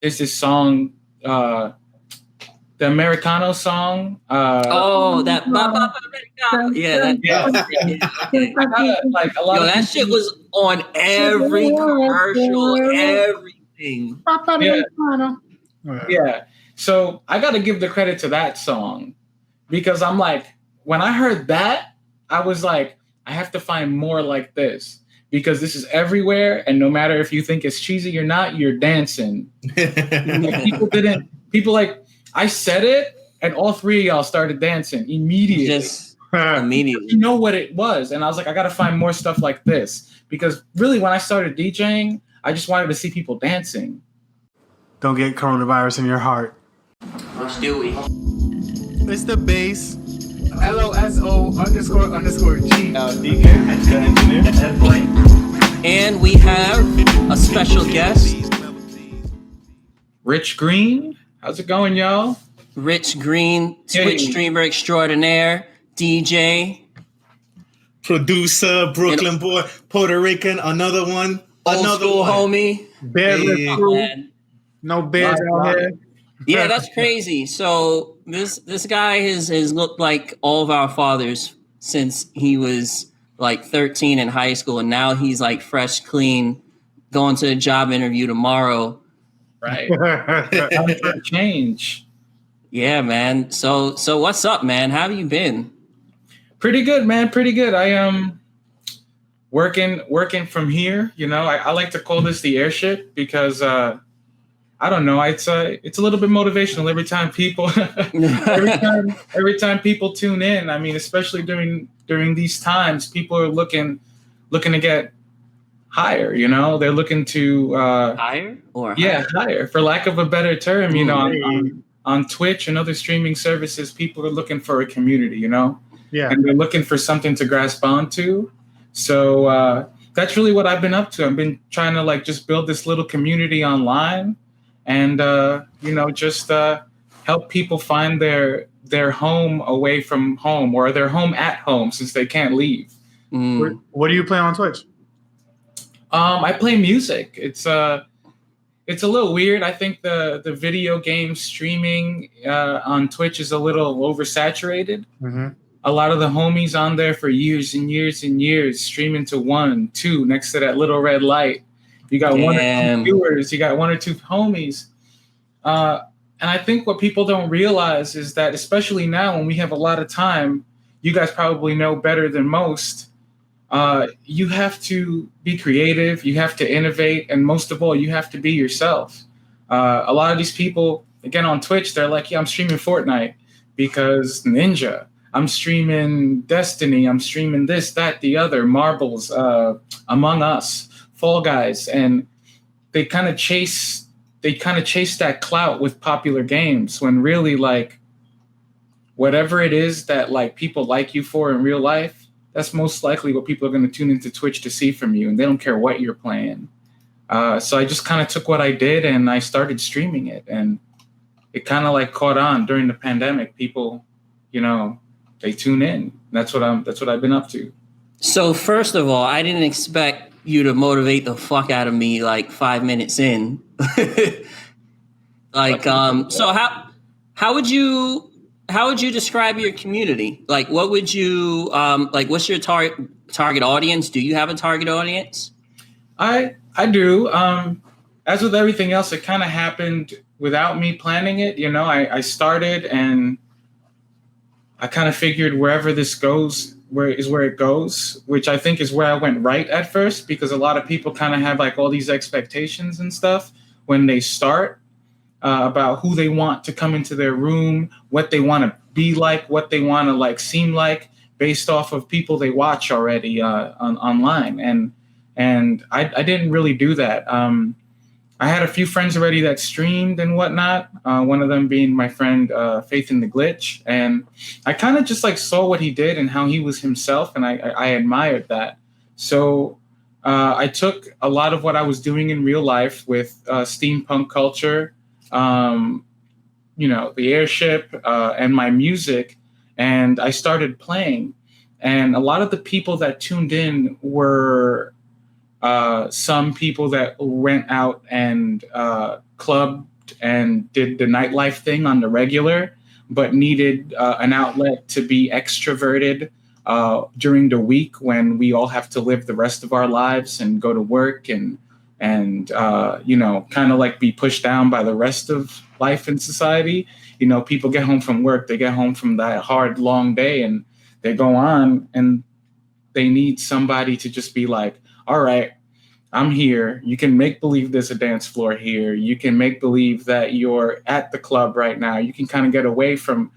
there's this song, the Americano song. Oh, that yeah, that I gotta, like a lot yo, of that shit was on every commercial, everything. Yeah. So I got to give the credit to that song because I'm like, when I heard that, I was like, I have to find more like this because this is everywhere. And no matter if you think it's cheesy or not, you're dancing. Like, people like, I said it and all three of y'all started dancing immediately. Just immediately. You know what it was. And I was like, I got to find more stuff like this because really when I started DJing, I just wanted to see people dancing. Don't get coronavirus in your heart. Which do we? It's the bass. LOSO__G. And we have a special guest. Rich Green. How's it going, y'all? Rich Green, Twitch streamer extraordinaire, DJ. Producer, Brooklyn boy, Puerto Rican, another one. Old Another school one. homie. No bears out here. Yeah, that's crazy. So this guy has looked like all of our fathers since he was like 13 in high school, and now he's like fresh, clean, going to a job interview tomorrow. Right. Change. Yeah, man. So what's up, man? How have you been? Pretty good, man. Pretty good. I am working from here. You know, I like to call this the Airship because I don't know. It's a little bit motivational every time people every time people tune in. I mean, especially during these times, people are looking to get higher. You know, they're looking to Higher or higher, for lack of a better term. You know, on Twitch and other streaming services, people are looking for a community. You know, and they're looking for something to grasp onto. So that's really what I've been up to. I've been trying to like just build this little community online. And, you know, just help people find their home away from home or their home at home since they can't leave. What do you play on Twitch? I play music. It's a little weird. I think the video game streaming on Twitch is a little oversaturated. Mm-hmm. A lot of the homies on there for years and years and years streaming to 1, 2 next to that little red light. You got one or two viewers, you got one or two homies. And I think what people don't realize is that, especially now when we have a lot of time, you guys probably know better than most, you have to be creative, you have to innovate, and most of all, you have to be yourself. A lot of these people, again, on Twitch, they're like, yeah, I'm streaming Fortnite because Ninja. I'm streaming Destiny. I'm streaming this, that, the other, Marbles, Among Us, Fall Guys, and they kind of chase that clout with popular games when really, like, whatever it is that like people like you for in real life, that's most likely what people are going to tune into Twitch to see from you, and they don't care what you're playing. So I just kind of took what I did and I started streaming it, and it kind of like caught on during the pandemic. People, you know, they tune in. That's what I've been up to. So first of all, I didn't expect you to motivate the fuck out of me like 5 minutes in. Like, so how would you describe your community? Like, what would you like? What's your target audience? Do you have a target audience? I do. As with everything else, it kind of happened without me planning it. You know, I started and I kind of figured wherever this goes, where it goes, which I think is where I went right at first, because a lot of people kind of have like all these expectations and stuff when they start about who they want to come into their room, what they want to be like, what they want to like seem like, based off of people they watch already online. And I didn't really do that. I had a few friends already that streamed and whatnot. One of them being my friend Faith in the Glitch, and I kind of just like saw what he did and how he was himself, and I admired that. So I took a lot of what I was doing in real life with steampunk culture, you know, the Airship, and my music, and I started playing. And a lot of the people that tuned in were some people that went out and clubbed and did the nightlife thing on the regular, but needed an outlet to be extroverted during the week when we all have to live the rest of our lives and go to work and kind of like be pushed down by the rest of life in society. People get home from work, they get home from that hard, long day, and they go on and they need somebody to just be like, all right, I'm here. You can make believe there's a dance floor here. You can make believe that you're at the club right now. You can kind of get away from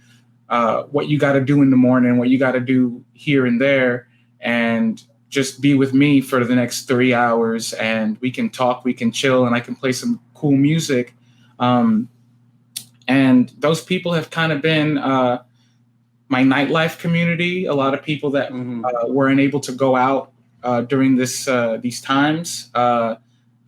what you got to do in the morning, what you got to do here and there, and just be with me for the next 3 hours. And we can talk, we can chill, and I can play some cool music. And those people have kind of been my nightlife community. A lot of people that weren't able to go out during these times.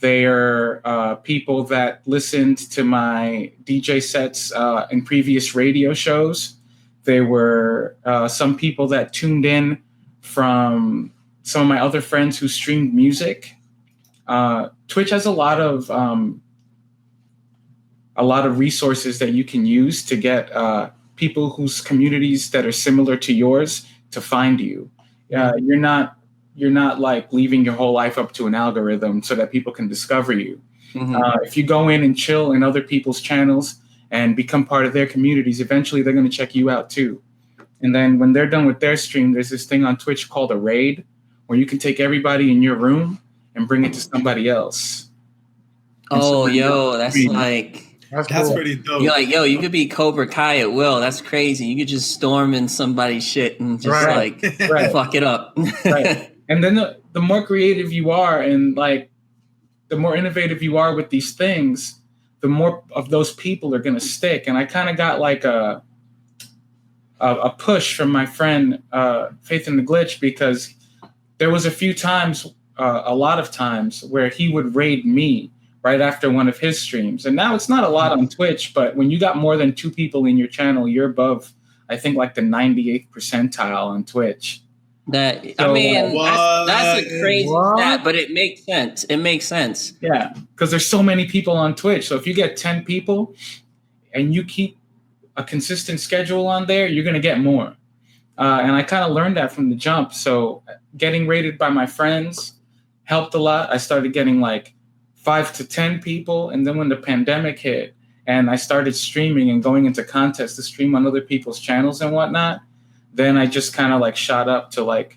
They are people that listened to my DJ sets in previous radio shows. They were some people that tuned in from some of my other friends who streamed music. Twitch has a lot of resources that you can use to get people whose communities that are similar to yours to find you. You're not like leaving your whole life up to an algorithm so that people can discover you. If you go in and chill in other people's channels and become part of their communities, eventually they're going to check you out too. And then when they're done with their stream, there's this thing on Twitch called a raid, where you can take everybody in your room and bring it to somebody else. That's cool. Pretty dope. You're like, you could be Cobra Kai at will. That's crazy. You could just storm in somebody's shit and just fuck it up. Right. And then the more creative you are and like the more innovative you are with these things, the more of those people are going to stick. And I kind of got like a push from my friend Faith in the Glitch, because there was a lot of times where he would raid me right after one of his streams. And now it's not a lot on Twitch, but when you got more than 2 people in your channel, you're above, I think, like the 98th percentile on Twitch. That's a crazy stat, but it makes sense. It makes sense. Yeah, because there's so many people on Twitch. So if you get 10 people and you keep a consistent schedule on there, you're going to get more. And I kind of learned that from the jump. So getting rated by my friends helped a lot. I started getting like 5 to 10 people. And then when the pandemic hit and I started streaming and going into contests to stream on other people's channels and whatnot, then I just kind of like shot up to like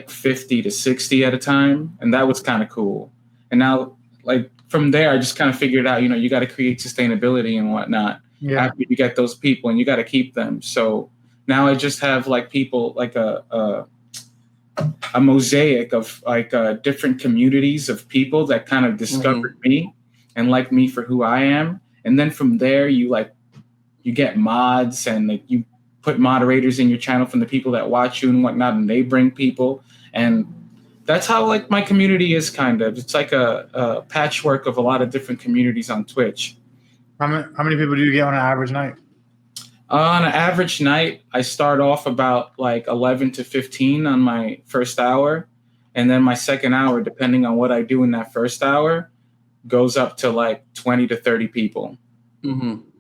50 to 60 at a time. And that was kind of cool. And now like from there, I just kind of figured out, you got to create sustainability and whatnot after you get those people, and you got to keep them. So now I just have like people like a mosaic of like different communities of people that kind of discovered me and like me for who I am. And then from there, you get mods and like you put moderators in your channel from the people that watch you and whatnot, and they bring people. And that's how like my community is kind of. It's like a patchwork of a lot of different communities on Twitch. How many people do you get on an average night? On an average night, I start off about like 11 to 15 on my first hour. And then my second hour, depending on what I do in that first hour, goes up to like 20 to 30 people.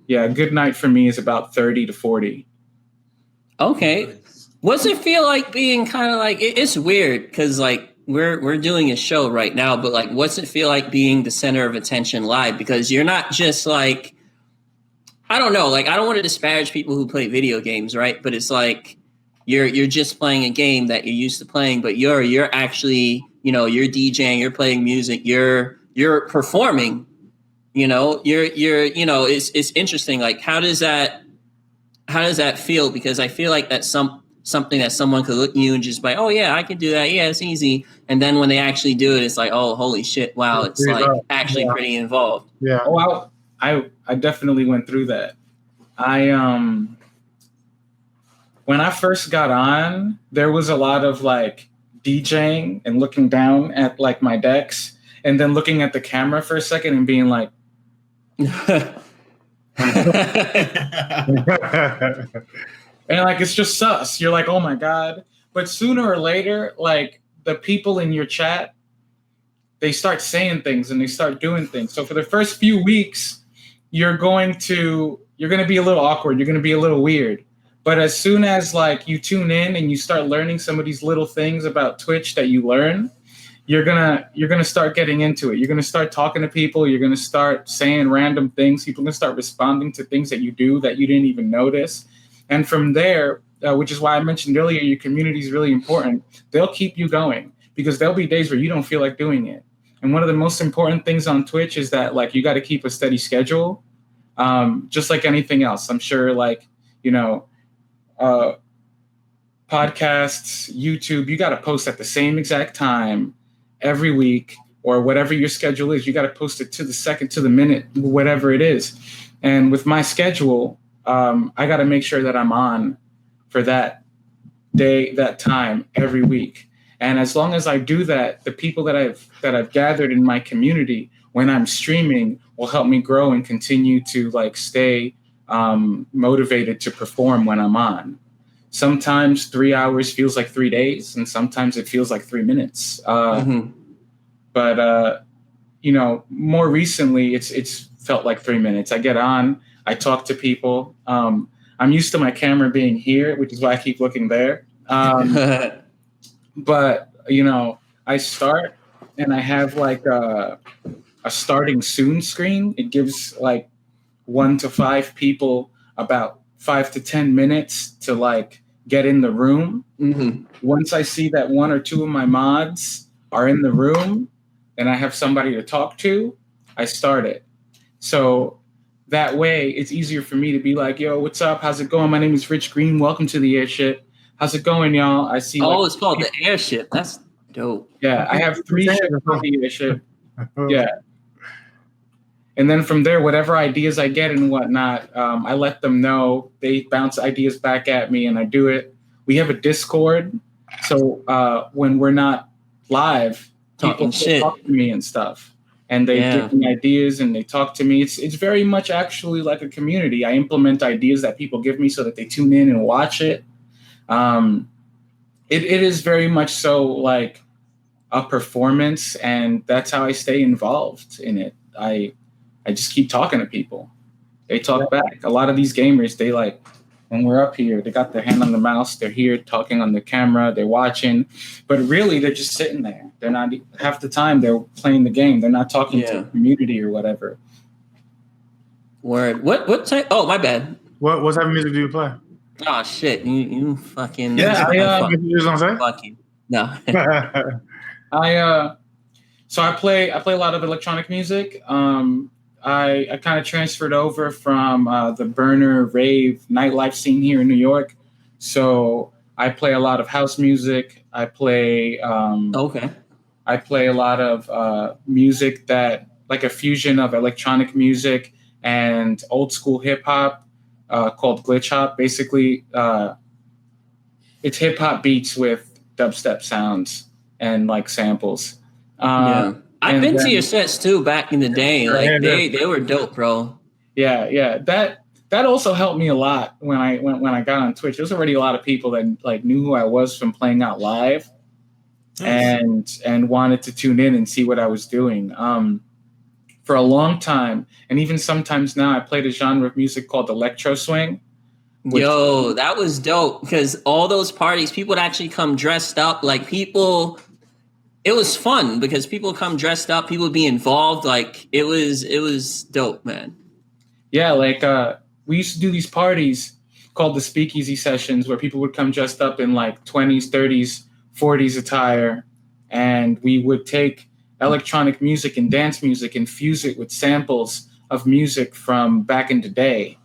Yeah, a good night for me is about 30 to 40. Okay. What's it feel like being kind of like, it's weird because like we're doing a show right now, but like what's it feel like being the center of attention live? Because you're not just like, I don't know, like I don't want to disparage people who play video games, right? But it's like you're just playing a game that you're used to playing, but you're actually, you're DJing, you're playing music, you're performing, it's interesting. Like how does that feel? Because I feel like that's something that someone could look at you and just be like, oh yeah, I can do that. Yeah, it's easy. And then when they actually do it, it's like, oh, holy shit. Wow. It's like actually pretty involved. Yeah. Oh, wow. I definitely went through that. When I first got on, there was a lot of like DJing and looking down at like my decks and then looking at the camera for a second and being like, and like it's just sus. You're like, oh my God. But sooner or later, like the people in your chat they start saying things and they start doing things. So for the first few weeks, you're going to be a little awkward. You're going to be a little weird. But as soon as like you tune in and you start learning some of these little things about Twitch that you learn, you're gonna start getting into it. You're gonna start talking to people. You're gonna start saying random things. People are gonna start responding to things that you do that you didn't even notice. And from there, which is why I mentioned earlier, your community is really important. They'll keep you going because there'll be days where you don't feel like doing it. And one of the most important things on Twitch is that like you got to keep a steady schedule, just like anything else. I'm sure like, podcasts, YouTube, you got to post at the same exact time every week or whatever your schedule is. You got to post it to the second, to the minute, whatever it is. And with my schedule, I got to make sure that I'm on for that day, that time every week. And as long as I do that, the people that I've gathered in my community when I'm streaming will help me grow and continue to like stay motivated to perform when I'm on. Sometimes 3 hours feels like 3 days, and sometimes it feels like 3 minutes. But more recently, it's felt like 3 minutes. I get on, I talk to people. I'm used to my camera being here, which is why I keep looking there. But I start and I have like a starting soon screen. It gives like 1 to 5 people about 5 to 10 minutes to like get in the room. Once I see that 1 or 2 of my mods are in the room and I have somebody to talk to, I start it. So that way it's easier for me to be like, yo, what's up? How's it going? My name is Rich Green. Welcome to the Airship. How's it going, y'all? I see. Oh, it's called the Airship. That's dope. Yeah, I have 3 ships on the Airship. Yeah. And then from there, whatever ideas I get and whatnot, I let them know. They bounce ideas back at me, and I do it. We have a Discord, so when we're not live, Talking shit, talk to me and stuff, and they give me ideas and they talk to me. It's very much actually like a community. I implement ideas that people give me so that they tune in and watch it. It is very much so like a performance, and that's how I stay involved in it. I just keep talking to people. They talk back. A lot of these gamers, they like, when we're up here, they got their hand on the mouse. They're here talking on the camera. They're watching. But really, they're just sitting there. They're not, half the time, they're playing the game. They're not talking to the community or whatever. Word. What type? Oh, my bad. What type of music do you play? Oh, shit. You fucking... Yeah, fuck you. No. So I play a lot of electronic music. I kind of transferred over from the burner rave nightlife scene here in New York. So I play a lot of house music. I play I play a lot of music that like a fusion of electronic music and old school hip hop called glitch hop. Basically, it's hip hop beats with dubstep sounds and like samples. I've been to your sets too back in the day. Like they were dope, bro. Yeah. That also helped me a lot when I got on Twitch. There was already a lot of people that like knew who I was from playing out live, and wanted to tune in and see what I was doing. For a long time, and even sometimes now, I played a genre of music called Electroswing. Yo, that was dope because all those parties, people would actually come dressed up. Like people. It was fun because people come dressed up, people would be involved. Like it was dope, man. Yeah, like we used to do these parties called the Speakeasy Sessions where people would come dressed up in like 20s, 30s, 40s attire, and we would take electronic music and dance music and fuse it with samples of music from back in the day.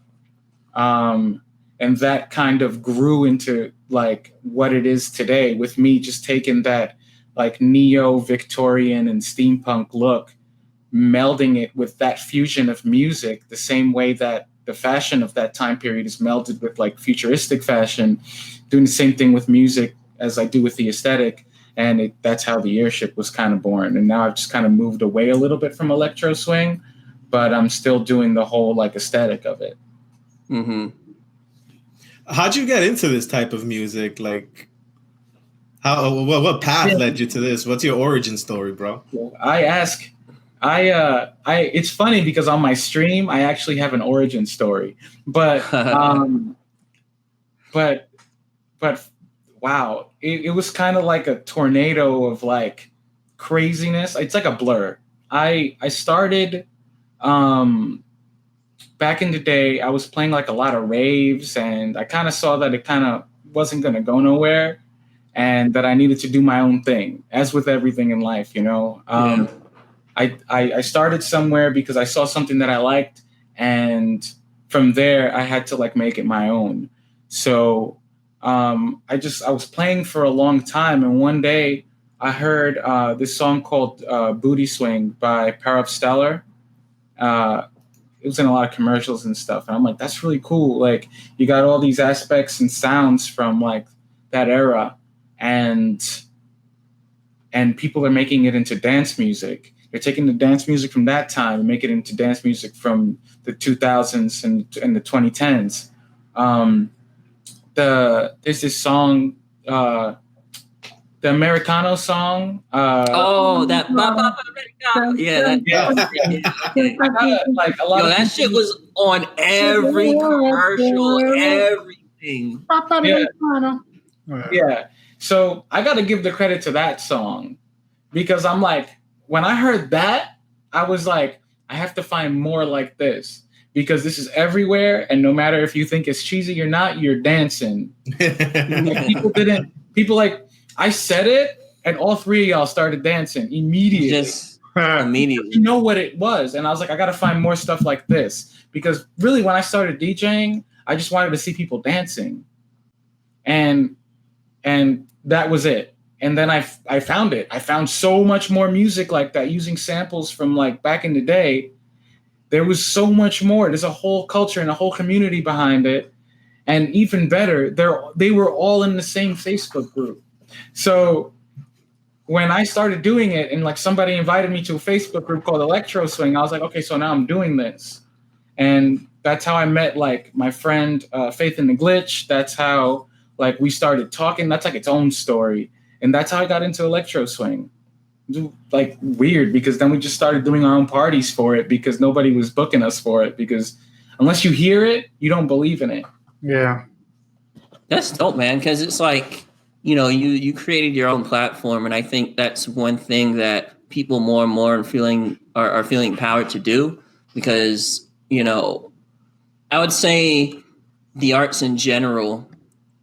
And that kind of grew into like what it is today, with me just taking that like neo-Victorian and steampunk look, melding it with that fusion of music, the same way that the fashion of that time period is melded with like futuristic fashion, doing the same thing with music as I do with the aesthetic. And that's how the Airship was kind of born. And now I've just kind of moved away a little bit from electro swing, but I'm still doing the whole like aesthetic of it. How'd you get into this type of music? Like, What path led you to this? What's your origin story, bro? It's funny because on my stream I actually have an origin story, but wow, it was kind of like a tornado of like craziness. It's like a blur. I started back in the day. I was playing like a lot of raves, and I kind of saw that it kind of wasn't going to go nowhere, and that I needed to do my own thing, as with everything in life, you know. I started somewhere because I saw something that I liked, and from there I had to like make it my own. So I was playing for a long time, and one day I heard this song called "Booty Swing" by Power Up Stellar. It was in a lot of commercials and stuff, and I'm like, that's really cool. Like, you got all these aspects and sounds from like that era, and people are making it into dance music. They're taking the dance music from that time and make it into dance music from the 2000s and the 2010s. There's this song, the Americano song. That that shit was on every commercial, everything. Yeah. So I got to give the credit to that song, because I'm like, when I heard that, I was like, I have to find more like this, because this is everywhere, and no matter if you think it's cheesy or not, you're dancing. Like, I said it, and all three of y'all started dancing immediately. Just immediately. You know what it was, and I was like, I got to find more stuff like this, because really, when I started DJing, I just wanted to see people dancing, and that was it. And then I found it. I found so much more music like that, using samples from like back in the day. There was so much more. There's a whole culture and a whole community behind it. And even better, they were all in the same Facebook group. So when I started doing it, and like somebody invited me to a Facebook group called Electroswing, I was like, okay, so now I'm doing this. And that's how I met like my friend Faith in the Glitch. That's how like we started talking. That's like its own story. And that's how I got into Electroswing. Like, weird, because then we just started doing our own parties for it, because nobody was booking us for it, because unless you hear it, you don't believe in it. Yeah. That's dope, man, because it's like, you know, you created your own platform, and I think that's one thing that people more and more are feeling empowered to do, because, you know, I would say the arts in general,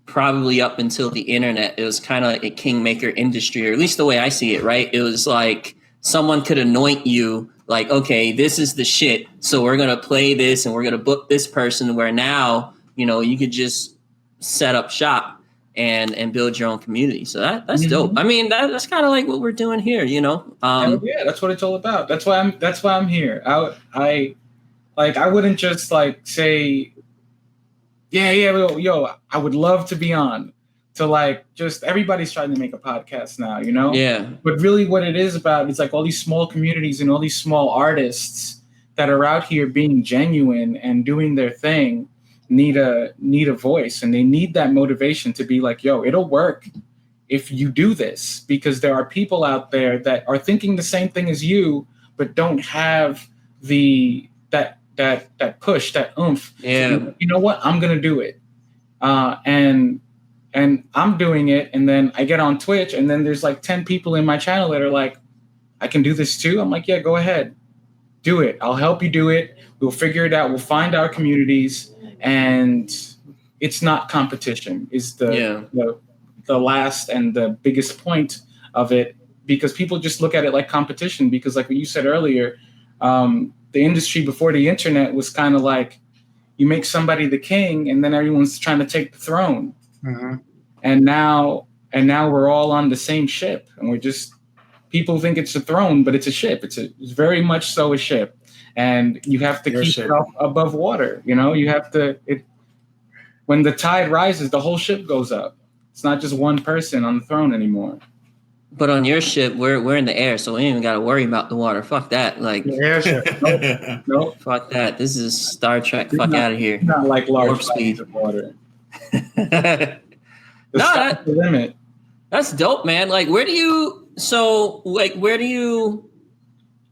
probably up until the internet, it was kind of like a kingmaker industry, or at least the way I see it, right? It was like someone could anoint you like, okay, this is the shit, so we're going to play this and we're going to book this person, where now, you know, you could just set up shop and build your own community. So that's dope. I mean, that's kind of like what we're doing here, you know? Yeah, that's what it's all about. That's why I'm here. I wouldn't just like say, yo, I would love to be on, to like, just everybody's trying to make a podcast now, you know? Yeah. But really what it is about is like all these small communities and all these small artists that are out here being genuine and doing their thing need a voice, and they need that motivation to be like, yo, it'll work if you do this, because there are people out there that are thinking the same thing as you, but don't have that push, that oomph. Yeah. You know what? I'm gonna do it, and I'm doing it. And then I get on Twitch, and then there's like 10 people in my channel that are like, I can do this too. I'm like, yeah, go ahead, do it. I'll help you do it. We'll figure it out. We'll find our communities, and it's not competition. Is the last and the biggest point of it, because people just look at it like competition. Because like what you said earlier, the industry before the internet was kind of like, you make somebody the king, and then everyone's trying to take the throne. Mm-hmm. And now we're all on the same ship, and we're just, people think it's a throne, but it's a ship. It's very much so a ship, and you have to keep it above water. You know, you have to. When the tide rises, the whole ship goes up. It's not just one person on the throne anymore. But on your ship, we're in the air, so we ain't even got to worry about the water. Fuck that. Like, Airship. Nope. Fuck that. This is Star Trek. Fuck out of here. Not like large Warp speed of water. The limit. That's dope, man. Like, where do you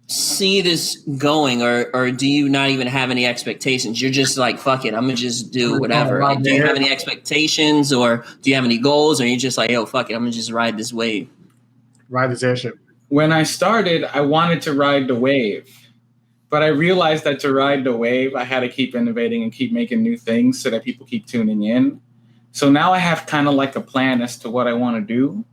see this going, or do you not even have any expectations? You're just like, fuck it, I'm gonna just do whatever. Like, do you have any expectations, or do you have any goals, or are you just like, yo, fuck it, I'm gonna just ride this wave? Ride this airship. When I started, I wanted to ride the wave, but I realized that to ride the wave, I had to keep innovating and keep making new things so that people keep tuning in. So now I have kind of like a plan as to what I want to do.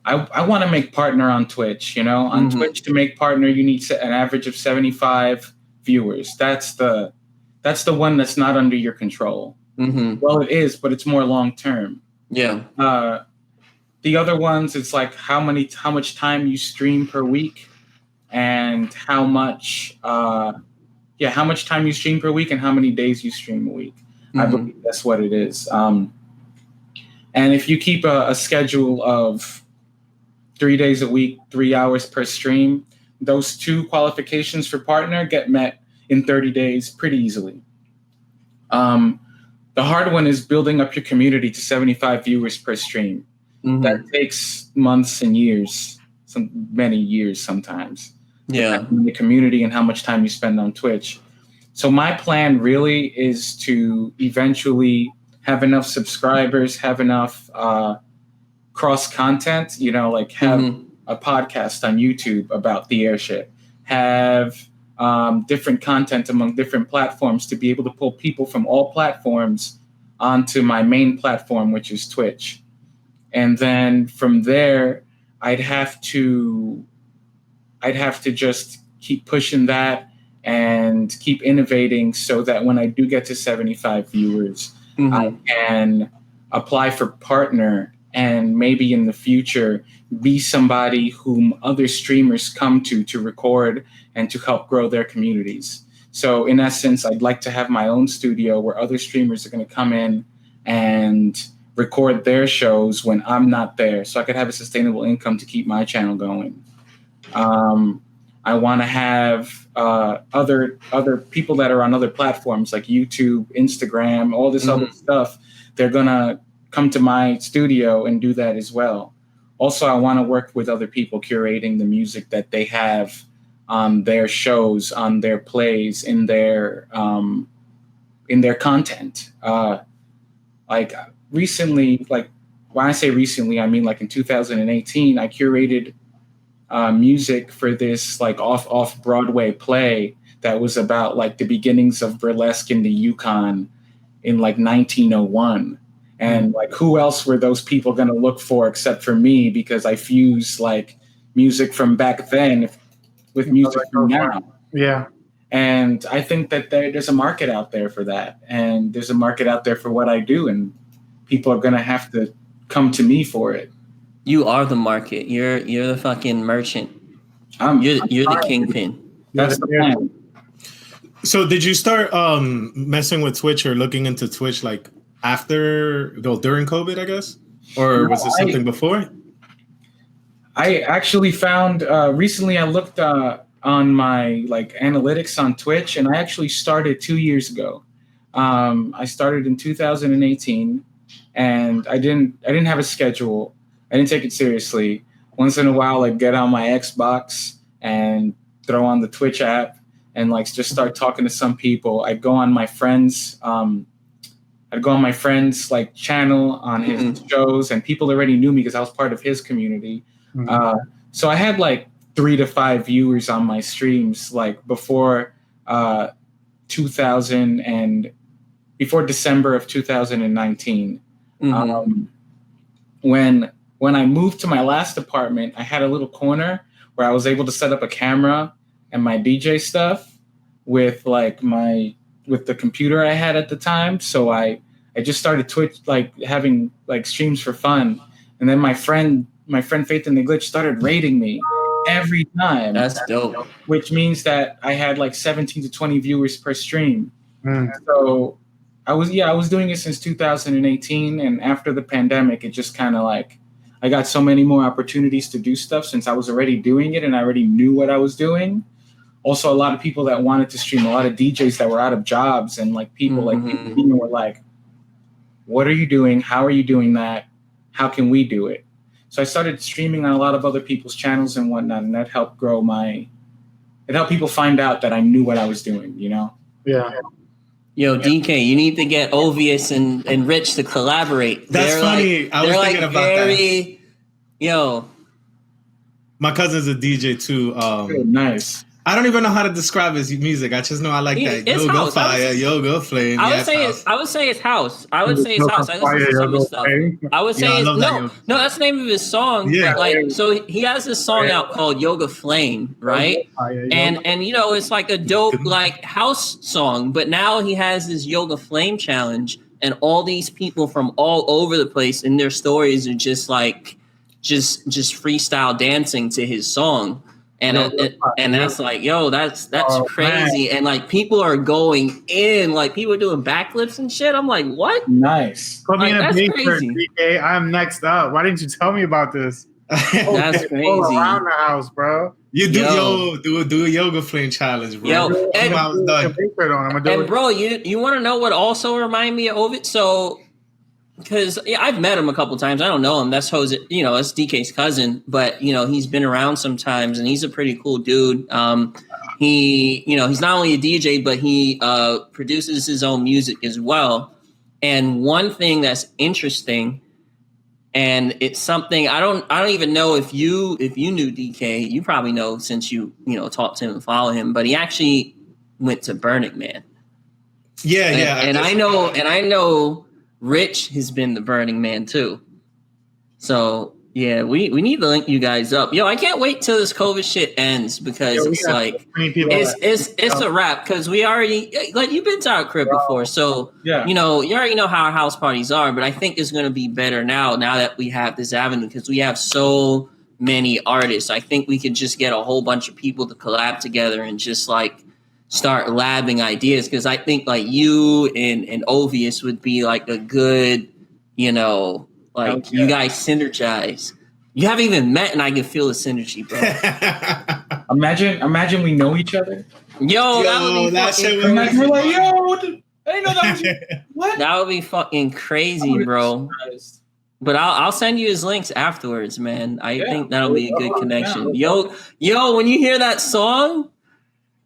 I want to make partner on Twitch, on Twitch. To make partner, you need an average of 75 viewers. That's the one that's not under your control. Well, it is, but it's more long-term. Yeah. The other ones, it's like how much time you stream per week and how much time you stream per week and how many days you stream a week. I believe that's what it is. And if you keep a schedule of 3 days a week, 3 hours per stream, those two qualifications for partner get met in 30 days pretty easily. The hard one is building up your community to 75 viewers per stream. That takes months and years, many years sometimes. Yeah. The community and how much time you spend on Twitch. So my plan really is to eventually have enough subscribers, have enough cross content, like have a podcast on YouTube about the Airship, have different content among different platforms to be able to pull people from all platforms onto my main platform, which is Twitch. And then from there, I'd have to just keep pushing that and keep innovating so that when I do get to 75 viewers, I can apply for partner and maybe in the future be somebody whom other streamers come to record and to help grow their communities. So in essence, I'd like to have my own studio where other streamers are going to come in and record their shows when I'm not there, so I could have a sustainable income to keep my channel going. I want to have other people that are on other platforms like YouTube, Instagram, all this other stuff. They're going to come to my studio and do that as well. Also, I want to work with other people curating the music that they have on their shows, on their plays, in their content. Like recently, like when I say recently, I mean like in 2018, I curated music for this like off Broadway play that was about like the beginnings of burlesque in the Yukon in like 1901. And like, who else were those people going to look for except for me? Because I fuse like music from back then with music from now. Yeah. And I think that there's a market out there for that. And there's a market out there for what I do. And people are going to have to come to me for it. You are the market. You're the fucking merchant. You're the kingpin. That's the plan. So did you start messing with Twitch or looking into Twitch like during COVID, I guess? Or was it something before? I actually found recently I looked on my like analytics on Twitch, and I actually started 2 years ago. I started in 2018, and I didn't have a schedule. I didn't take it seriously. Once in a while, I'd get on my Xbox and throw on the Twitch app and like just start talking to some people. I'd go on my friend's like channel on his shows, and people already knew me because I was part of his community. So I had like 3 to 5 viewers on my streams like before December of 2019. When I moved to my last apartment, I had a little corner where I was able to set up a camera and my DJ stuff with the computer I had at the time. So I just started Twitch, like having like streams for fun. And then my friend Faith in the Glitch started raiding me every time. That's dope. Which means that I had like 17 to 20 viewers per stream. So I was doing it since 2018. And after the pandemic, it just kind of like, I got so many more opportunities to do stuff since I was already doing it and I already knew what I was doing. Also, a lot of people that wanted to stream, a lot of DJs that were out of jobs, and like people like people were like, what are you doing? How are you doing that? how can we do it? So I started streaming on a lot of other people's channels and whatnot, and that helped grow it helped people find out that I knew what I was doing, you know? Yeah. Yo, DK, you need to get Ovius and Rich to collaborate. That's funny. I was thinking about that. Yo. My cousin's a DJ too. Nice. I don't even know how to describe his music. I just know I like that. Yoga house. Fire, Yoga Flame. I would say it's house. I would say it's house. I listen to some of his stuff. I would say no, that's the name of his song. Yeah. But so he has this song out called Yoga Flame, right? And it's like a dope like house song, but now he has this Yoga Flame challenge, and all these people from all over the place in their stories are just like just freestyle dancing to his song. And that's like, yo, that's crazy. Man. And like people are going in, like people are doing backflips and shit. I'm like, what? Nice. Put me in a picture, DK. I'm next up. Why didn't you tell me about this? That's crazy. All around the house, bro. You do do a Yoga Flame challenge, bro. Yo, and bro, you want to know what also reminded me of Ovid? So. Because I've met him a couple times. I don't know him. That's Jose, that's DK's cousin, but he's been around sometimes, and he's a pretty cool dude. He's not only a DJ, but he produces his own music as well. And one thing that's interesting, and it's something I don't even know if you knew DK. You probably know since you talk to him and follow him. But he actually went to Burning Man. Yeah. And I know. Rich has been the Burning Man too. So yeah, we need to link you guys up. Yo, I can't wait till this COVID shit ends because it's like it's a wrap because we already like you've been to our crib before. So yeah. You already know how our house parties are, but I think it's gonna be better now that we have this avenue because we have so many artists. I think we could just get a whole bunch of people to collab together and just like start labbing ideas because I think like you and Ovius would be like a good, you guys synergize. You haven't even met and I can feel the synergy, bro. Imagine we know each other. Yo, that would be fucking crazy. Imagine we're like, yo, I didn't know that was you. What? That would be fucking crazy, bro. But I'll send you his links afterwards, man. I think that'll be a good connection. Yo, when you hear that song,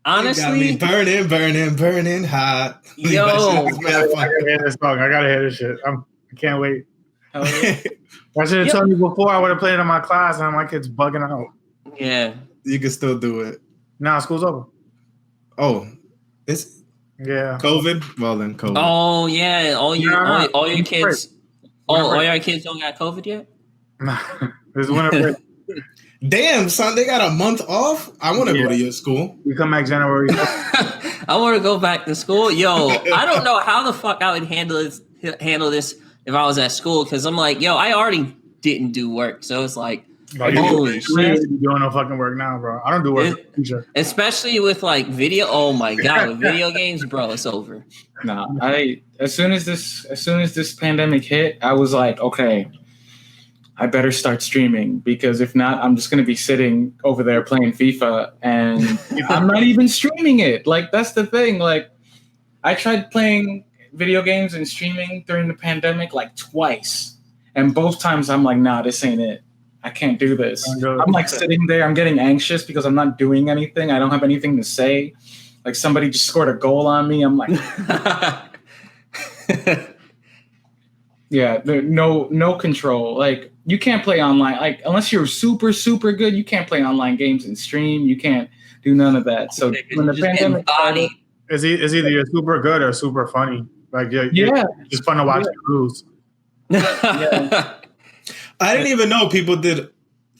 honestly, burning hot. Yo, I gotta hear this song. I gotta hear this shit. I can't wait. I should have told you before. I would have played it in my class, and my kid's bugging out. Yeah, you can still do it. Nah, school's over. Oh, it's COVID. Well then, COVID. Oh yeah, all your kids. All your kids don't got COVID yet. Nah, this is winter break. Damn, son, they got a month off? I want to go to your school. You come back January. I want to go back to school. Yo, I don't know how the fuck I would handle this if I was at school because I'm like, yo, I already didn't do work. So it's like, holy shit. You're doing no fucking work now, bro. I don't do work. Especially with like video. Oh my God, with video games, bro, it's over. Nah, as soon as this pandemic hit, I was like, okay, I better start streaming because if not, I'm just going to be sitting over there playing FIFA and I'm not even streaming it. Like, that's the thing. Like, I tried playing video games and streaming during the pandemic like twice. And both times I'm like, nah, this ain't it. I can't do this. I'm like sitting there. I'm getting anxious because I'm not doing anything. I don't have anything to say. Like somebody just scored a goal on me. I'm like, yeah, no control. Like you can't play online. Like unless you're super, super good, you can't play online games and stream. You can't do none of that. So when the pandemic started, it's either you're super good or super funny. Like yeah, it's fun to watch you lose. Yeah. I didn't even know people did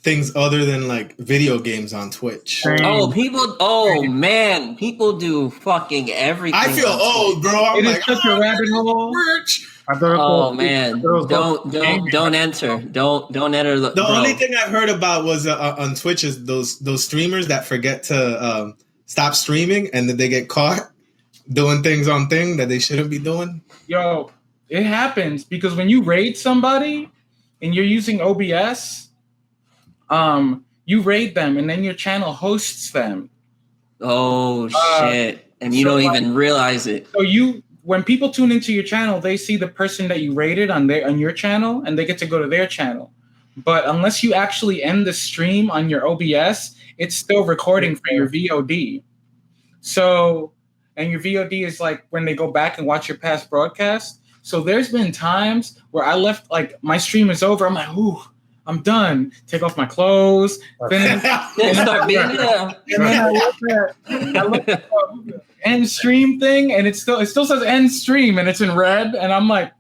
things other than like video games on Twitch. Man, people do fucking everything. I feel old, bro. I'm like, such a rabbit hole. Oh man, don't enter. Don't enter. The only thing I've heard about was on Twitch is those streamers that forget to stop streaming and then they get caught doing things on thing that they shouldn't be doing. Yo, it happens because when you raid somebody and you're using OBS, you raid them and then your channel hosts them. Oh shit! And you don't even realize it. So when people tune into your channel, they see the person that you rated on your channel, and they get to go to their channel. But unless you actually end the stream on your OBS, it's still recording for your VOD. So, and your VOD is like when they go back and watch your past broadcast. So there's been times where I left, like, my stream is over. I'm like, ooh, I'm done. Take off my clothes. Finish, and start being and then I look at the end stream thing, and it still says end stream, and it's in red, and I'm like,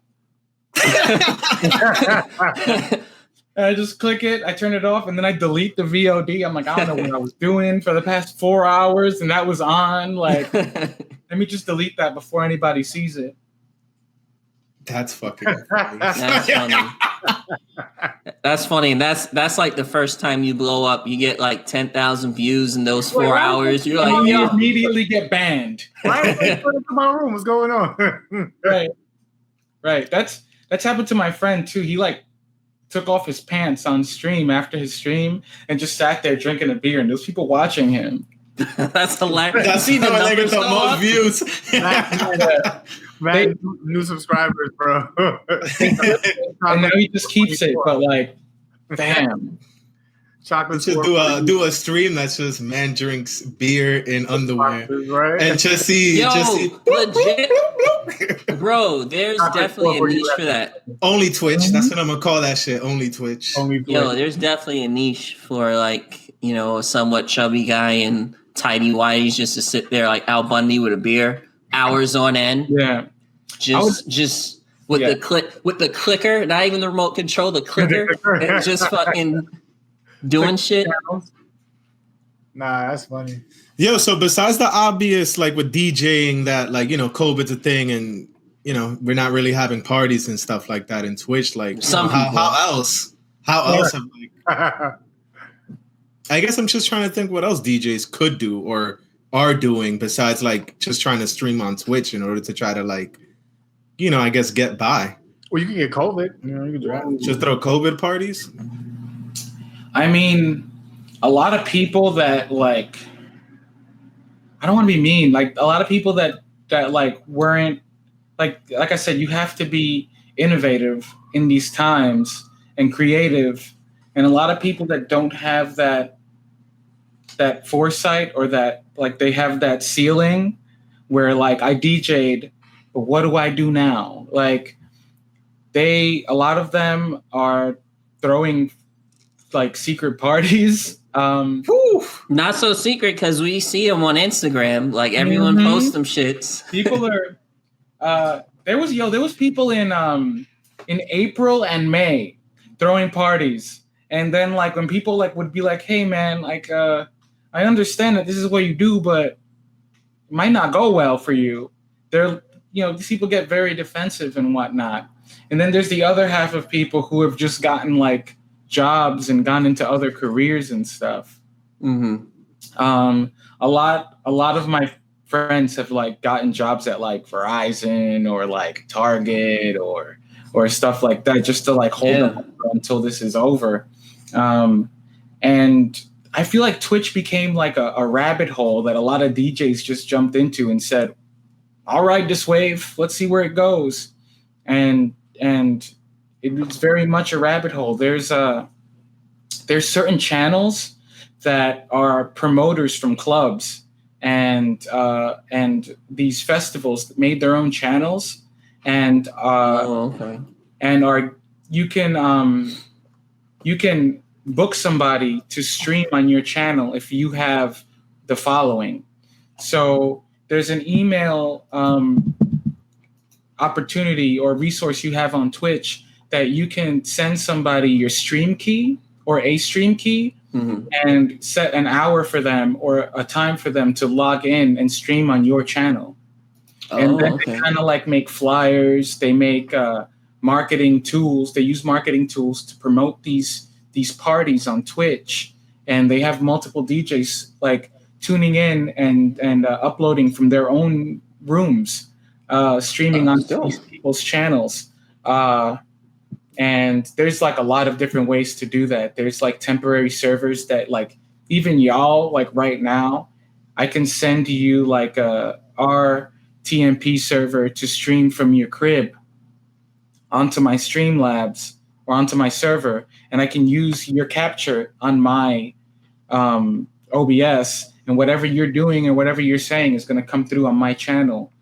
and I just click it, I turn it off, and then I delete the VOD. I'm like, I don't know what I was doing for the past 4 hours, and that was on. Like, let me just delete that before anybody sees it. That's fucking funny. That's funny. That's funny. And that's like the first time you blow up, you get like 10,000 views in those 4 hours. You're like, you immediately get banned. Why are you put into my room? What's going on? Right. That's happened to my friend too. He like took off his pants on stream after his stream and just sat there drinking a beer, and there's people watching him. That's hilarious. That's the most views. Man, new subscribers, bro. And now he just keeps it, but like, damn. Chocolate should do a stream that's just man drinks beer in underwear, right? And just see, legit, bro. There's definitely a niche for that. Only Twitch. That's what I'm gonna call that shit. Only Twitch. Yo, there's definitely a niche for like, you know, a somewhat chubby guy and tidy whities just to sit there like Al Bundy with a beer, hours on end. Yeah, just with the clicker, not even the remote control, the clicker, and just fucking doing shit. Nah, that's funny. Yo, so besides the obvious, like with DJing, that like, you know, COVID's a thing, and you know we're not really having parties and stuff like that in Twitch. Like, how else? How else? I guess I'm just trying to think what else DJs could do or are doing besides like just trying to stream on Twitch in order to try to like, you know, I guess get by. Well, you can get COVID. You know, you can just throw COVID parties. I mean, a lot of people that like, I don't want to be mean. Like a lot of people that like weren't like I said, you have to be innovative in these times and creative. And a lot of people that don't have that foresight or that like they have that ceiling where like I DJ'd, but what do I do now? Like a lot of them are throwing like secret parties. Not so secret because we see them on Instagram. Like everyone posts them shits. People are. There was people in April and May throwing parties, and then like when people like would be like, "Hey man, like I understand that this is what you do, but it might not go well for you." These people get very defensive and whatnot. And then there's the other half of people who have just gotten like jobs and gone into other careers and stuff. Mm-hmm. A lot of my friends have like gotten jobs at like Verizon or like Target or stuff like that, just to like hold them until this is over. And I feel like Twitch became like a rabbit hole that a lot of DJs just jumped into and said, "I'll ride this wave. Let's see where it goes." And it's very much a rabbit hole. There's certain channels that are promoters from clubs and these festivals that made their own channels and you can book somebody to stream on your channel if you have the following. So there's an email opportunity or resource you have on Twitch that you can send somebody your stream key or a stream key and set an hour for them or a time for them to log in and stream on your channel. And then they kind of like make flyers. They make marketing tools. They use marketing tools to promote these parties on Twitch. And they have multiple DJs like tuning in and uploading from their own rooms, streaming on these people's channels. And there's like a lot of different ways to do that. There's like temporary servers that like even y'all like right now, I can send you like our TMP server to stream from your crib onto my Streamlabs or onto my server, and I can use your capture on my OBS, and whatever you're doing or whatever you're saying is going to come through on my channel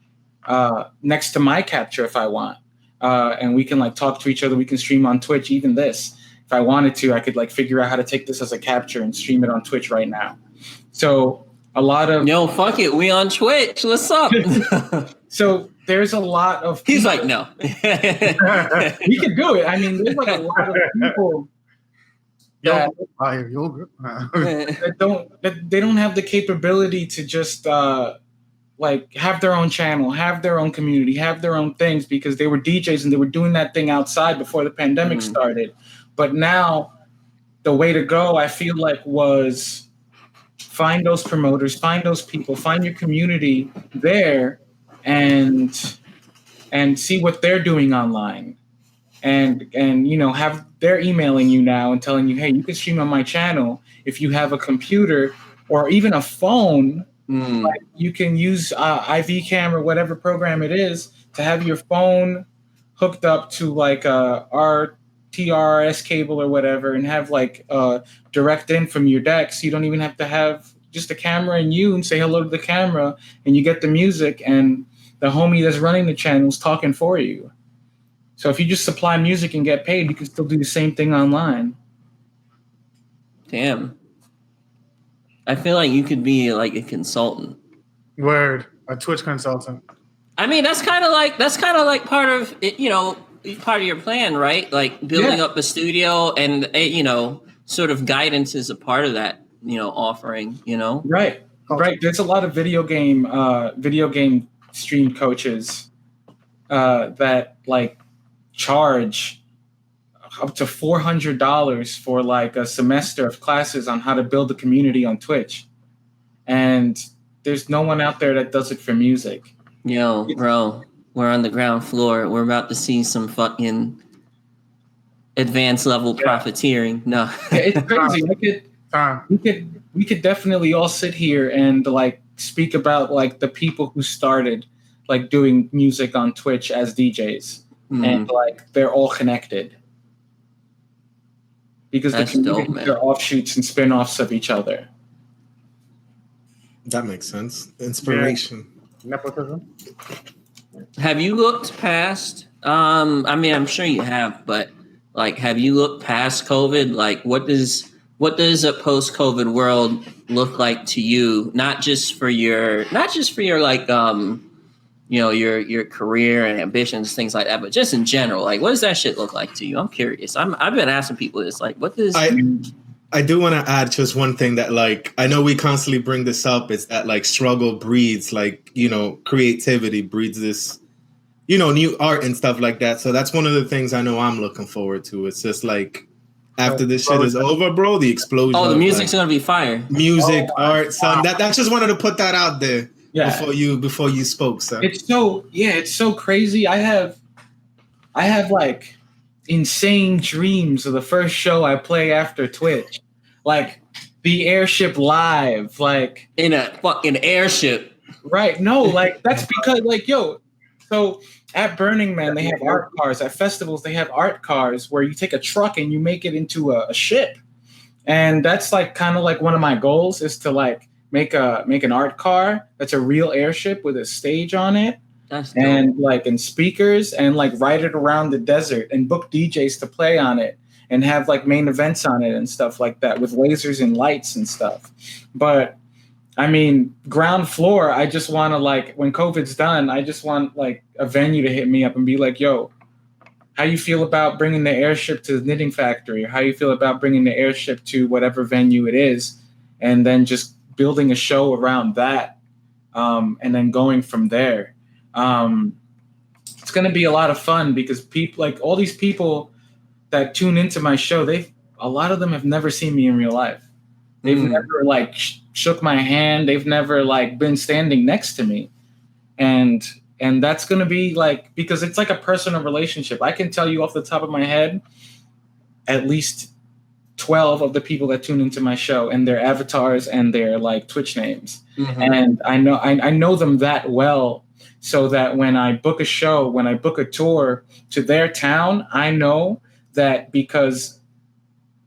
next to my capture if I want. And we can like talk to each other. We can stream on Twitch. Even this, if I wanted to, I could like figure out how to take this as a capture and stream it on Twitch right now. So a lot of fuck it, we on Twitch. What's up? So there's a lot of people. He's like, no. We can do it. I mean, there's like a lot of people that they don't have the capability to just like have their own channel, have their own community, have their own things, because they were DJs and they were doing that thing outside before the pandemic started. But now the way to go, I feel like, was find those promoters, find those people, find your community there, and see what they're doing online. And have they're emailing you now and telling you, hey, you can stream on my channel if you have a computer or even a phone. Like you can use IV Cam or whatever program it is to have your phone hooked up to like a RTRS cable or whatever, and have like direct in from your deck, so you don't even have to have just a camera and you, and say hello to the camera, and you get the music, and the homie that's running the channel is talking for you. So if you just supply music and get paid, you can still do the same thing online. Damn. I feel like you could be like a consultant. Word, a Twitch consultant. I mean, that's kind of like part of it, part of your plan, right? Like building up a studio, and sort of guidance is a part of that, offering. Right. There's a lot of video game stream coaches that like charge up to $400 for like a semester of classes on how to build a community on Twitch. And there's no one out there that does it for music. Yo, bro, we're on the ground floor. We're about to see some fucking advanced level profiteering. No. It's crazy. We could definitely all sit here and like speak about like the people who started like doing music on Twitch as DJs. And like they're all connected. Because the communities are offshoots and spin-offs of each other. That makes sense. Inspiration. Yeah. Nepotism. Have you looked past? I mean, I'm sure you have, but like, have you looked past COVID? Like, what does a post-COVID world look like to you? Not just for your like your career and ambitions, things like that, but just in general, like, what does that shit look like to you? I'm curious. I've been asking people this, like, what does... I do want to add just one thing that, like, I know we constantly bring this up, is that, like, struggle breeds, like, creativity breeds this, new art and stuff like that. So that's one of the things I know I'm looking forward to. It's just, like, after this shit is over, bro, the explosion. Oh, the music's going to be fire. Music, art, son. That's just wanted to put that out there. Yeah. Before you spoke, sir. It's so crazy. I have like insane dreams of the first show I play after Twitch, like the Airship live, like in a fucking airship. Right? No, like that's because like so at Burning Man they have art cars. At festivals they have art cars where you take a truck and you make it into a ship, and that's like kind of like one of my goals is to like make an art car that's a real airship with a stage on it, and like and speakers, and like ride it around the desert and book DJs to play on it and have like main events on it and stuff like that with lasers and lights and stuff. But I mean, ground floor, I just want to like when COVID's done, I just want like a venue to hit me up and be like, yo, how you feel about bringing the Airship to the Knitting Factory, or how you feel about bringing the Airship to whatever venue it is, and then just building a show around that, and then going from there. It's going to be a lot of fun because people, like all these people that tune into my show, a lot of them have never seen me in real life. They've never like shook my hand. They've never like been standing next to me. And that's going to be like, because it's like a personal relationship. I can tell you off the top of my head, at least 12 of the people that tune into my show and their avatars and their like Twitch names. And I know them that well, so that when I book a show, when I book a tour to their town, I know that because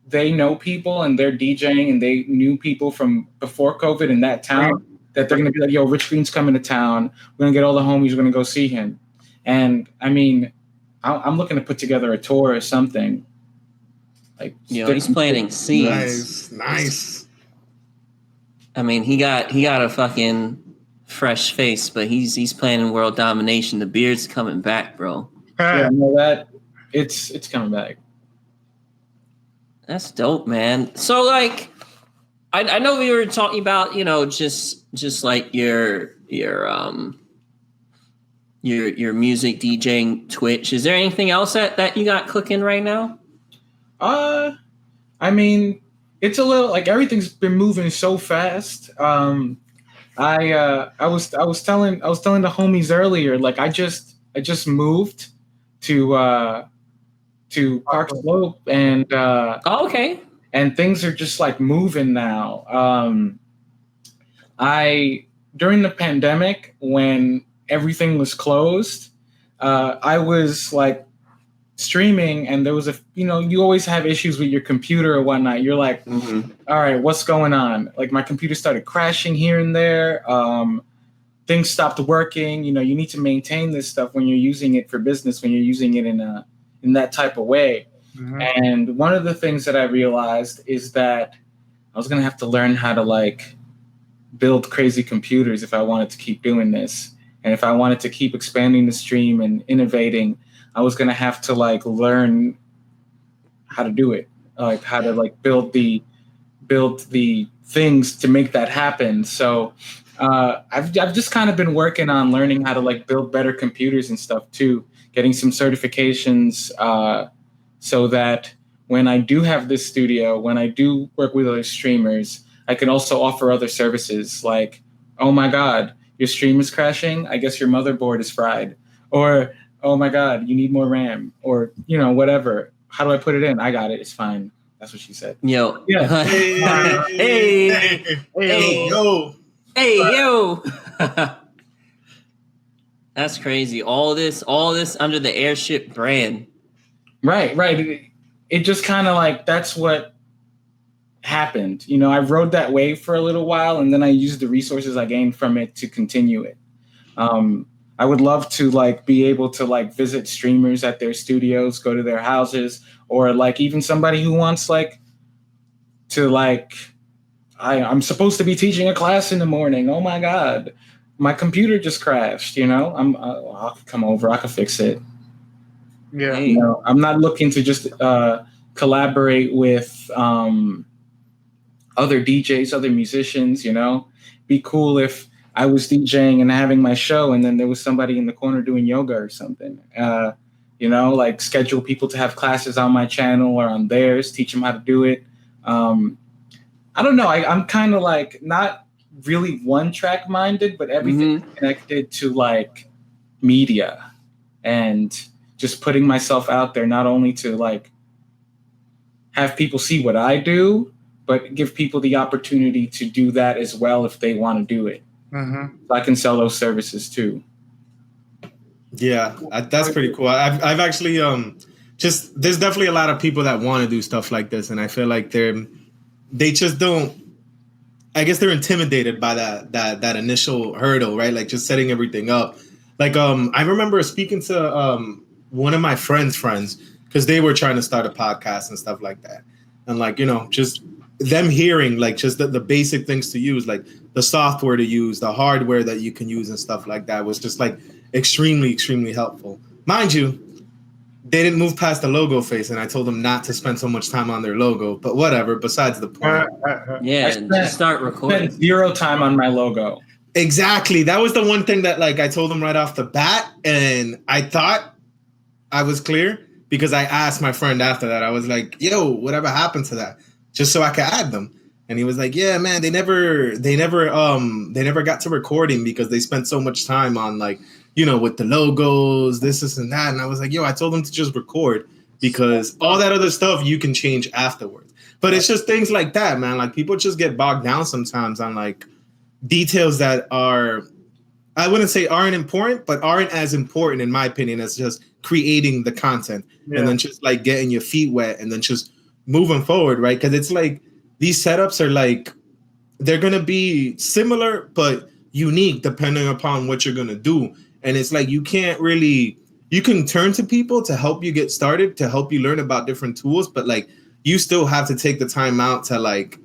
they know people and they're DJing and they knew people from before COVID in that town, that they're going to be like, yo, Rich Green's coming to town. We're going to get all the homies. We're going to go see him. And I mean, I'm looking to put together a tour or something. Like, he's planting seeds. Nice. I mean, he got a fucking fresh face, but he's planning world domination. The beard's coming back, bro. Yeah, I know that. It's coming back. That's dope, man. So, like, I know we were talking about, just like your music DJing Twitch. Is there anything else that you got cooking right now? I mean, it's a little like everything's been moving so fast. I was telling the homies earlier, like I just moved to Park Slope and okay. And things are just like moving now. During the pandemic when everything was closed, I was like streaming, and there was you always have issues with your computer or whatnot. You're like, all right, what's going on? Like my computer started crashing here and there. Things stopped working. You need to maintain this stuff when you're using it for business, when you're using it in that type of way. And one of the things that I realized is that I was going to have to learn how to like build crazy computers if I wanted to keep doing this. And if I wanted to keep expanding the stream and innovating, I was going to have to like learn how to do it, like how to like build the things to make that happen. So I've just kind of been working on learning how to like build better computers and stuff too, getting some certifications so that when I do have this studio, when I do work with other streamers, I can also offer other services like, oh my God, your stream is crashing. I guess your motherboard is fried. Or, oh my God, you need more RAM. Or, whatever. How do I put it in? I got it. It's fine. That's what she said. Yo. Yeah. Hey, yo. That's crazy. All this under the Airship brand. Right. It just kind of like, that's what happened. I rode that wave for a little while, and then I used the resources I gained from it to continue it. I would love to like be able to like visit streamers at their studios, go to their houses, or like even somebody who wants like to like, I'm supposed to be teaching a class in the morning. Oh my God, my computer just crashed. I'll come over. I can fix it. Yeah. I'm not looking to just collaborate with other DJs, other musicians. Be cool if I was DJing and having my show, and then there was somebody in the corner doing yoga or something. Like schedule people to have classes on my channel or on theirs, teach them how to do it. I don't know. I'm kind of like not really one track minded, but everything connected to like media and just putting myself out there, not only to like have people see what I do, but give people the opportunity to do that as well if they want to do it. So I can sell those services too. Yeah, that's pretty cool. I've actually there's definitely a lot of people that want to do stuff like this, and I feel like they just don't. I guess they're intimidated by that initial hurdle, right? Like just setting everything up. Like I remember speaking to one of my friends, because they were trying to start a podcast and stuff like that, and like just them hearing like just the basic things to use, like the software to use, the hardware that you can use and stuff like that was just like extremely, extremely helpful. Mind you, they didn't move past the logo phase, and I told them not to spend so much time on their logo, but whatever, besides the point. Just start recording. Spent 0 time on my logo. Exactly. That was the one thing that like I told them right off the bat, and I thought I was clear because I asked my friend after that. I was like, yo, whatever happened to that? Just so I could add them. And he was like, yeah, man, they never got to recording because they spent so much time on like, with the logos, this and that. And I was like, yo, I told them to just record because all that other stuff you can change afterwards. But it's just things like that, man. Like people just get bogged down sometimes on like details that are, I wouldn't say aren't important, but aren't as important in my opinion as just creating the content and then just like getting your feet wet and then just moving forward, right? Because it's like these setups are like, they're going to be similar but unique depending upon what you're going to do. And it's like you can't really, you can turn to people to help you get started, to help you learn about different tools, but like you still have to take the time out to like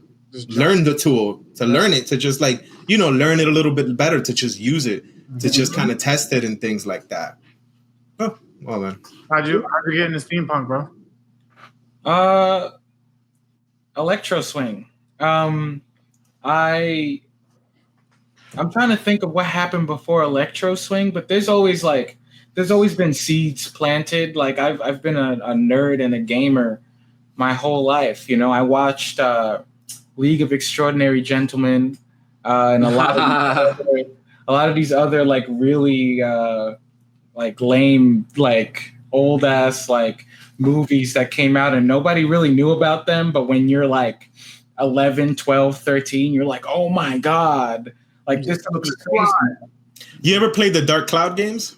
learn the tool, to learn it, to just like, you know, learn it a little bit better, to just use it, to just kind of test it and things like that. Oh, well, man. How'd you get into steampunk, bro? Electroswing. I'm trying to think of what happened before Electroswing, but there's always been seeds planted. Like I've been a nerd and a gamer my whole life. You know, I watched League of Extraordinary Gentlemen and a lot of these other like really like lame, like old ass like movies that came out and nobody really knew about them. But when you're like 11, 12, 13, you're like, oh my God, like this looks crazy. You ever played the Dark Cloud games?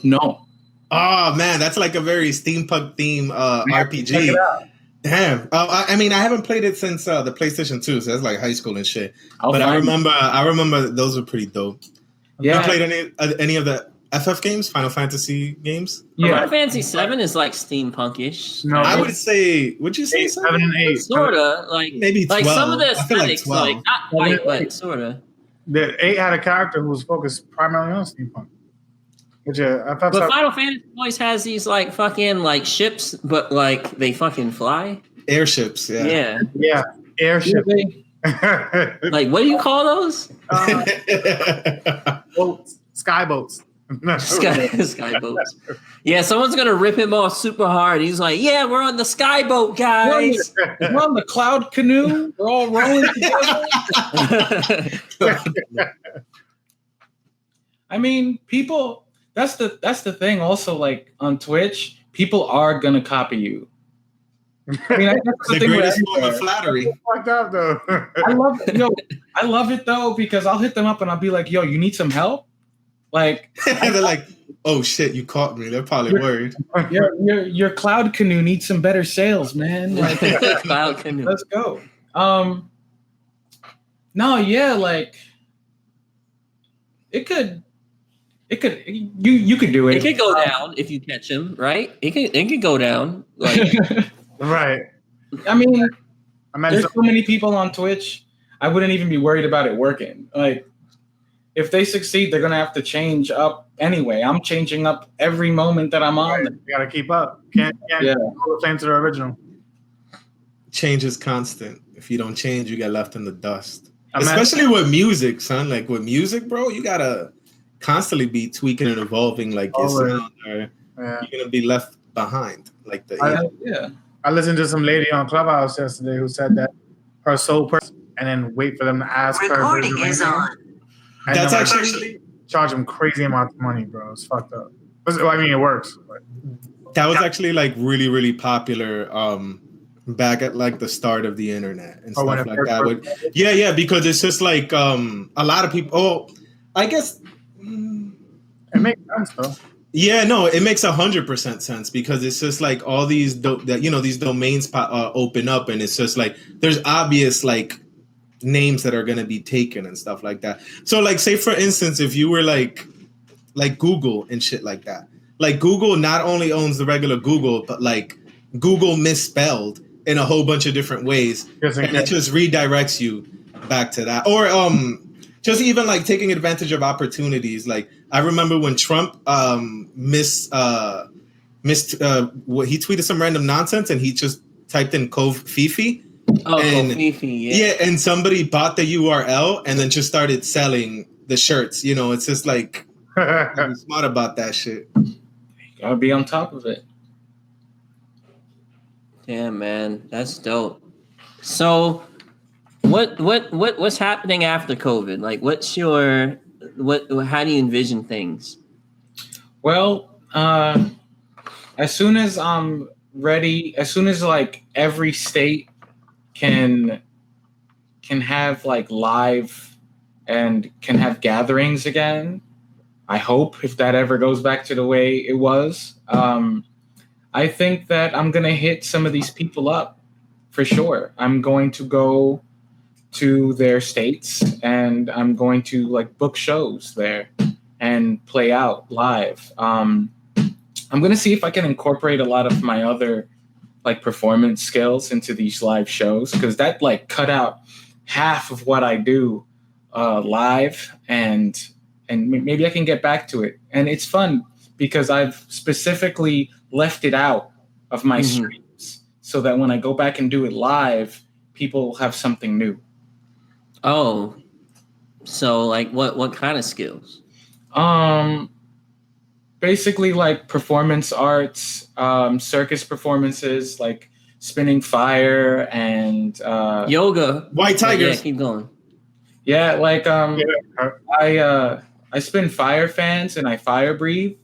No. Oh man, that's like a very steampunk theme RPG. Check it out. Damn. I mean, I haven't played it since the PlayStation 2, so that's like high school and shit. Oh, but fine. I remember those were pretty dope. Yeah. You played any of the FF games, Final Fantasy games? Yeah. Final Fantasy 7 is like steampunkish. No, I would say, would you say 7 and 8? Sorta, like maybe 12. Like some of the I feel like aesthetics, 12. like not quite, but sorta. The 8 had a character who was focused primarily on steampunk. Which I thought. But Final Fantasy always has these like fucking like ships, but like they fucking fly. Airships, yeah. Yeah, airship. Like what do you call those? Boats, sky boats. Sky boats. Yeah, someone's gonna rip him off super hard. He's like, "Yeah, we're on the sky boat, guys. We're on the cloud canoe. We're all rolling together." I mean, people. That's the thing. Also, like on Twitch, people are gonna copy you. I mean, that's the thing greatest form of flattery. Fucked up though. I love it though because I'll hit them up and I'll be like, "Yo, you need some help?" Like they're like, "Oh shit, you caught me." They're probably worried. Your cloud canoe needs some better sails, man. Like, Cloud canoe. Let's go. No, yeah, like you could do it. It could go down if you catch him, right? It could go down. Like, right. I mean, there's so many people on Twitch. I wouldn't even be worried about it working. Like, if they succeed, they're gonna have to change up anyway. I'm changing up every moment that I'm on. Right. You gotta keep up. Can't go the same to the original. Change is constant. If you don't change, you get left in the dust. Especially with music, son. Like with music, bro, you gotta constantly be tweaking and evolving. Like your sound, or you're gonna be left behind. Like I listened to some lady on Clubhouse yesterday who said that her sole person, and then wait for them to ask her. Recording is on. And that's actually charge them crazy amounts of money, bro. It's fucked up. I mean, it works. But. That was actually like really, really popular back at like the start of the internet and stuff like that. Yeah, because it's just like a lot of people. Oh, I guess it makes sense though. Yeah, no, it makes 100% sense because it's just like all these these domains open up and it's just like there's obvious like names that are going to be taken and stuff like that. So like say for instance if you were like Google and shit like that. Like Google not only owns the regular Google but like Google misspelled in a whole bunch of different ways and it just redirects you back to that. Or just even like taking advantage of opportunities. Like I remember when Trump missed what he tweeted some random nonsense and he just typed in Cove Fifi. Oh, Fifi, yeah, and somebody bought the URL and then just started selling the shirts. You know, it's just like I'm smart about that shit. You gotta be on top of it. Yeah, man, that's dope. So, what's happening after COVID? Like, how do you envision things? Well, as soon as I'm ready, as soon as like every state can have like live and can have gatherings again. I hope if that ever goes back to the way it was. I think that I'm going to hit some of these people up for sure. I'm going to go to their states and I'm going to like book shows there and play out live. I'm going to see if I can incorporate a lot of my other like performance skills into these live shows, because that like cut out half of what I do live, and maybe I can get back to it. And it's fun because I've specifically left it out of my streams so that when I go back and do it live, people have something new. Oh, so like what kind of skills? Basically like performance arts, circus performances, like spinning fire and yoga. White tigers. Yeah, keep going. Yeah, like I spin fire fans and I fire breathe.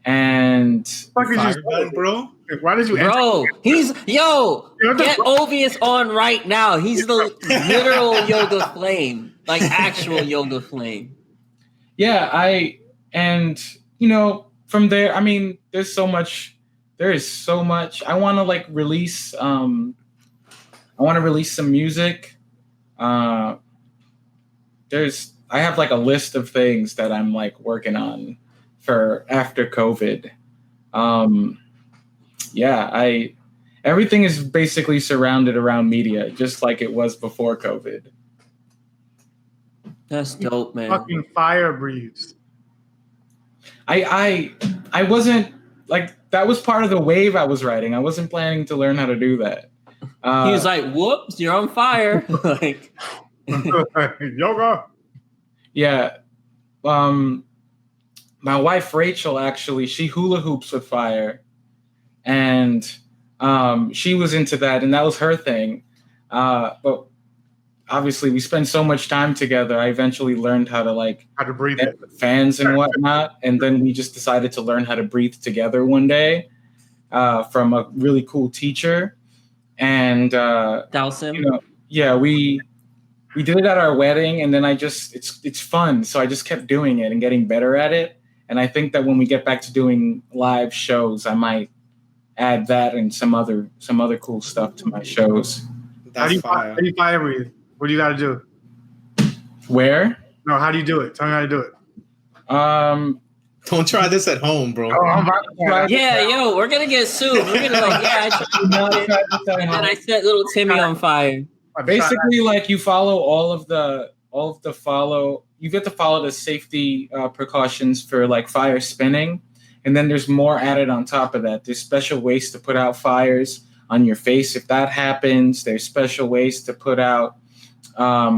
And fire gun, bro. Why did you? Bro, he's get Ovius on right now. He's the literal yoga flame, like actual yoga flame. Yeah, from there, I mean, there is so much. I want to like release. I want to release some music. I have like a list of things that I'm like working on for after COVID. Everything is basically surrounded around media, just like it was before COVID. That's dope, man. Fucking fire breathes. I wasn't like, that was part of the wave I was riding. I wasn't planning to learn how to do that. He was like, "Whoops, you're on fire!" Like yoga. Yeah. My wife Rachel, actually, she hula hoops with fire, and she was into that, and that was her thing. But obviously, we spend so much time together. I eventually learned how to breathe fans and whatnot, and then we just decided to learn how to breathe together one day from a really cool teacher. And Dalsim. We did it at our wedding, and then it's fun, so I just kept doing it and getting better at it. And I think that when we get back to doing live shows, I might add that and some other cool stuff to my shows. How do you fire breathe? What do you got to do? Where? No, how do you do it? Tell me how to do it. Don't try this at home, bro. We're gonna get sued. We're gonna I and I set little Timmy on fire. Basically, like you follow you get to follow the safety precautions for like fire spinning, and then there's more added on top of that. There's special ways to put out fires on your face if that happens. There's special ways to put out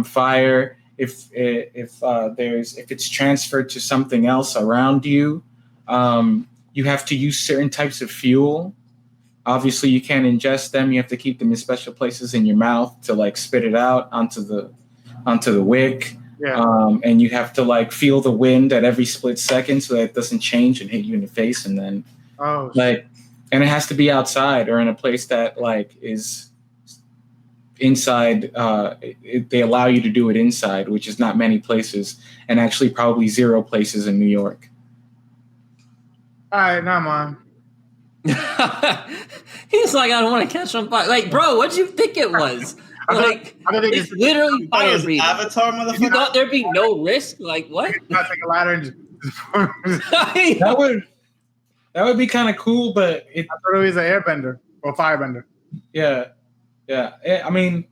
fire if it's transferred to something else around you. You have to use certain types of fuel. Obviously, you can't ingest them. You have to keep them in special places in your mouth to like spit it out onto the wick. Yeah. And you have to like feel the wind at every split second so that it doesn't change and hit you in the face. And then and it has to be outside or in a place that like is inside. They allow you to do it inside, which is not many places, and actually probably 0 places in New York. All right, now man. He's like, I don't want to catch on fire. Like, bro, what do you think it was? Like, it's literally fire breathing. Avatar, motherfucker. You thought there'd be no risk? Like, what? Not take a ladder and just that would be kind of cool, but I thought it was an airbender or firebender. Yeah. I mean,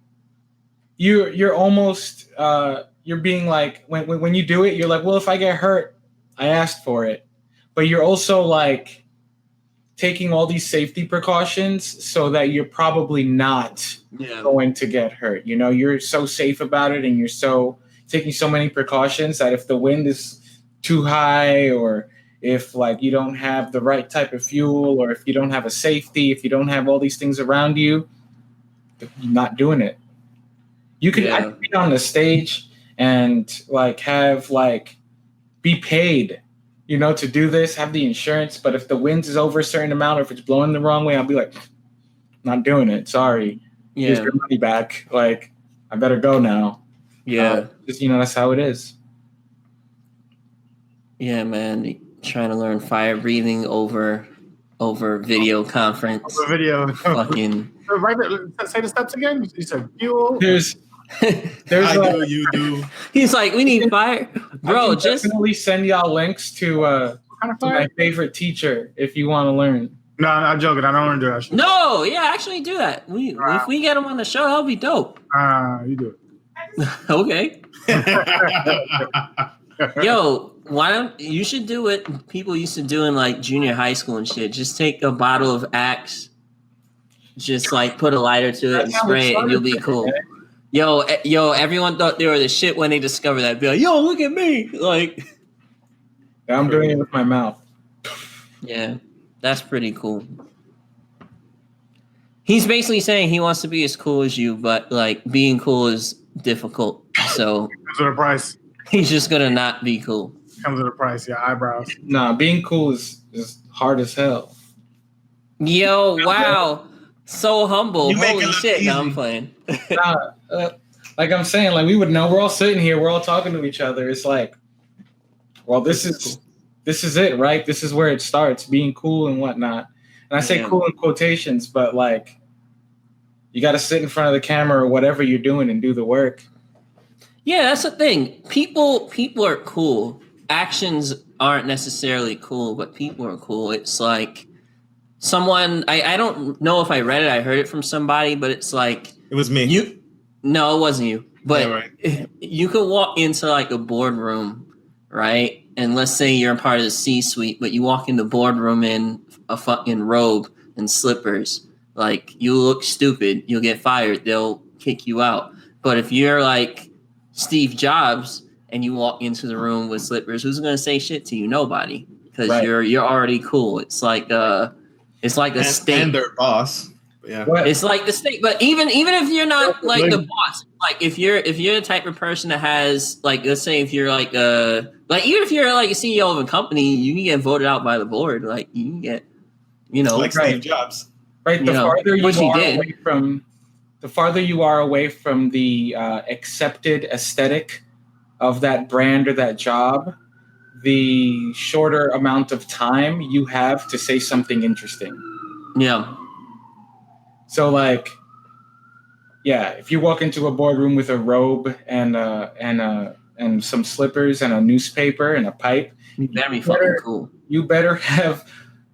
you're almost you're being like when you do it, you're like, well, if I get hurt, I asked for it, but you're also like taking all these safety precautions so that you're probably not going to get hurt. You know, you're so safe about it, and you're so taking so many precautions that if the wind is too high, or if like you don't have the right type of fuel, or if you don't have a safety, if you don't have all these things around you, you're not doing it. You could I could be on the stage and like have like be paid, you know, to do this, have the insurance. But if the wind is over a certain amount, or if it's blowing the wrong way, I'll be like, not doing it. Sorry. here's your money back. Like, I better go now. Yeah. Just, that's how it is. Yeah, man. Trying to learn fire breathing over video conference. Over video. Fucking. Right there, say the steps again. You said fuel. There's you do. He's like, we need fire, bro. I can definitely send y'all links to my favorite teacher if you want to learn. No, I'm joking. I don't want to do that shit. No, yeah, actually do that. If we get him on the show, that'll be dope. You do it. Okay. Yo, why don't you should do what people used to do in like junior high school and shit. Just take a bottle of Axe, just like put a lighter to it and spray it, and you'll be cool. Yo, everyone thought they were the shit when they discovered that. Be like, yo, look at me. Like, I'm doing it with my mouth. Yeah, that's pretty cool. He's basically saying he wants to be as cool as you, but like being cool is difficult. So comes with a price. He's just gonna not be cool. Comes with a price, yeah, eyebrows. Nah, being cool is hard as hell. Yo, wow. So humble. Holy shit. Easy. Now I'm playing. Like I'm saying, like we would know we're all sitting here, we're all talking to each other. It's like, well, this is it, right? This is where it starts, being cool and whatnot. And I say cool in quotations, but like you got to sit in front of the camera or whatever you're doing and do the work. Yeah, that's the thing. People are cool. Actions aren't necessarily cool, but people are cool. It's like someone, I don't know if I read it, I heard it from somebody, but it's like it was me. No, it wasn't you. But yeah, right. You could walk into like a boardroom, right? And let's say you're a part of the C-suite, but you walk in the boardroom in a fucking robe and slippers. Like, you look stupid. You'll get fired. They'll kick you out. But if you're like Steve Jobs and you walk into the room with slippers, who's going to say shit to you? Nobody. Because you're already cool. It's like a state. And their boss. Yeah. It's like the state. But even if you're not like the boss, like if you're the type of person that has like, let's say if you're like even if you're like a CEO of a company, you can get voted out by the board. Like you can get, like Steve Jobs. Right. The farther you are away from the accepted aesthetic of that brand or that job, the shorter amount of time you have to say something interesting. Yeah. So like, yeah, if you walk into a boardroom with a robe and some slippers and a newspaper and a pipe, you better be fucking cool. You better have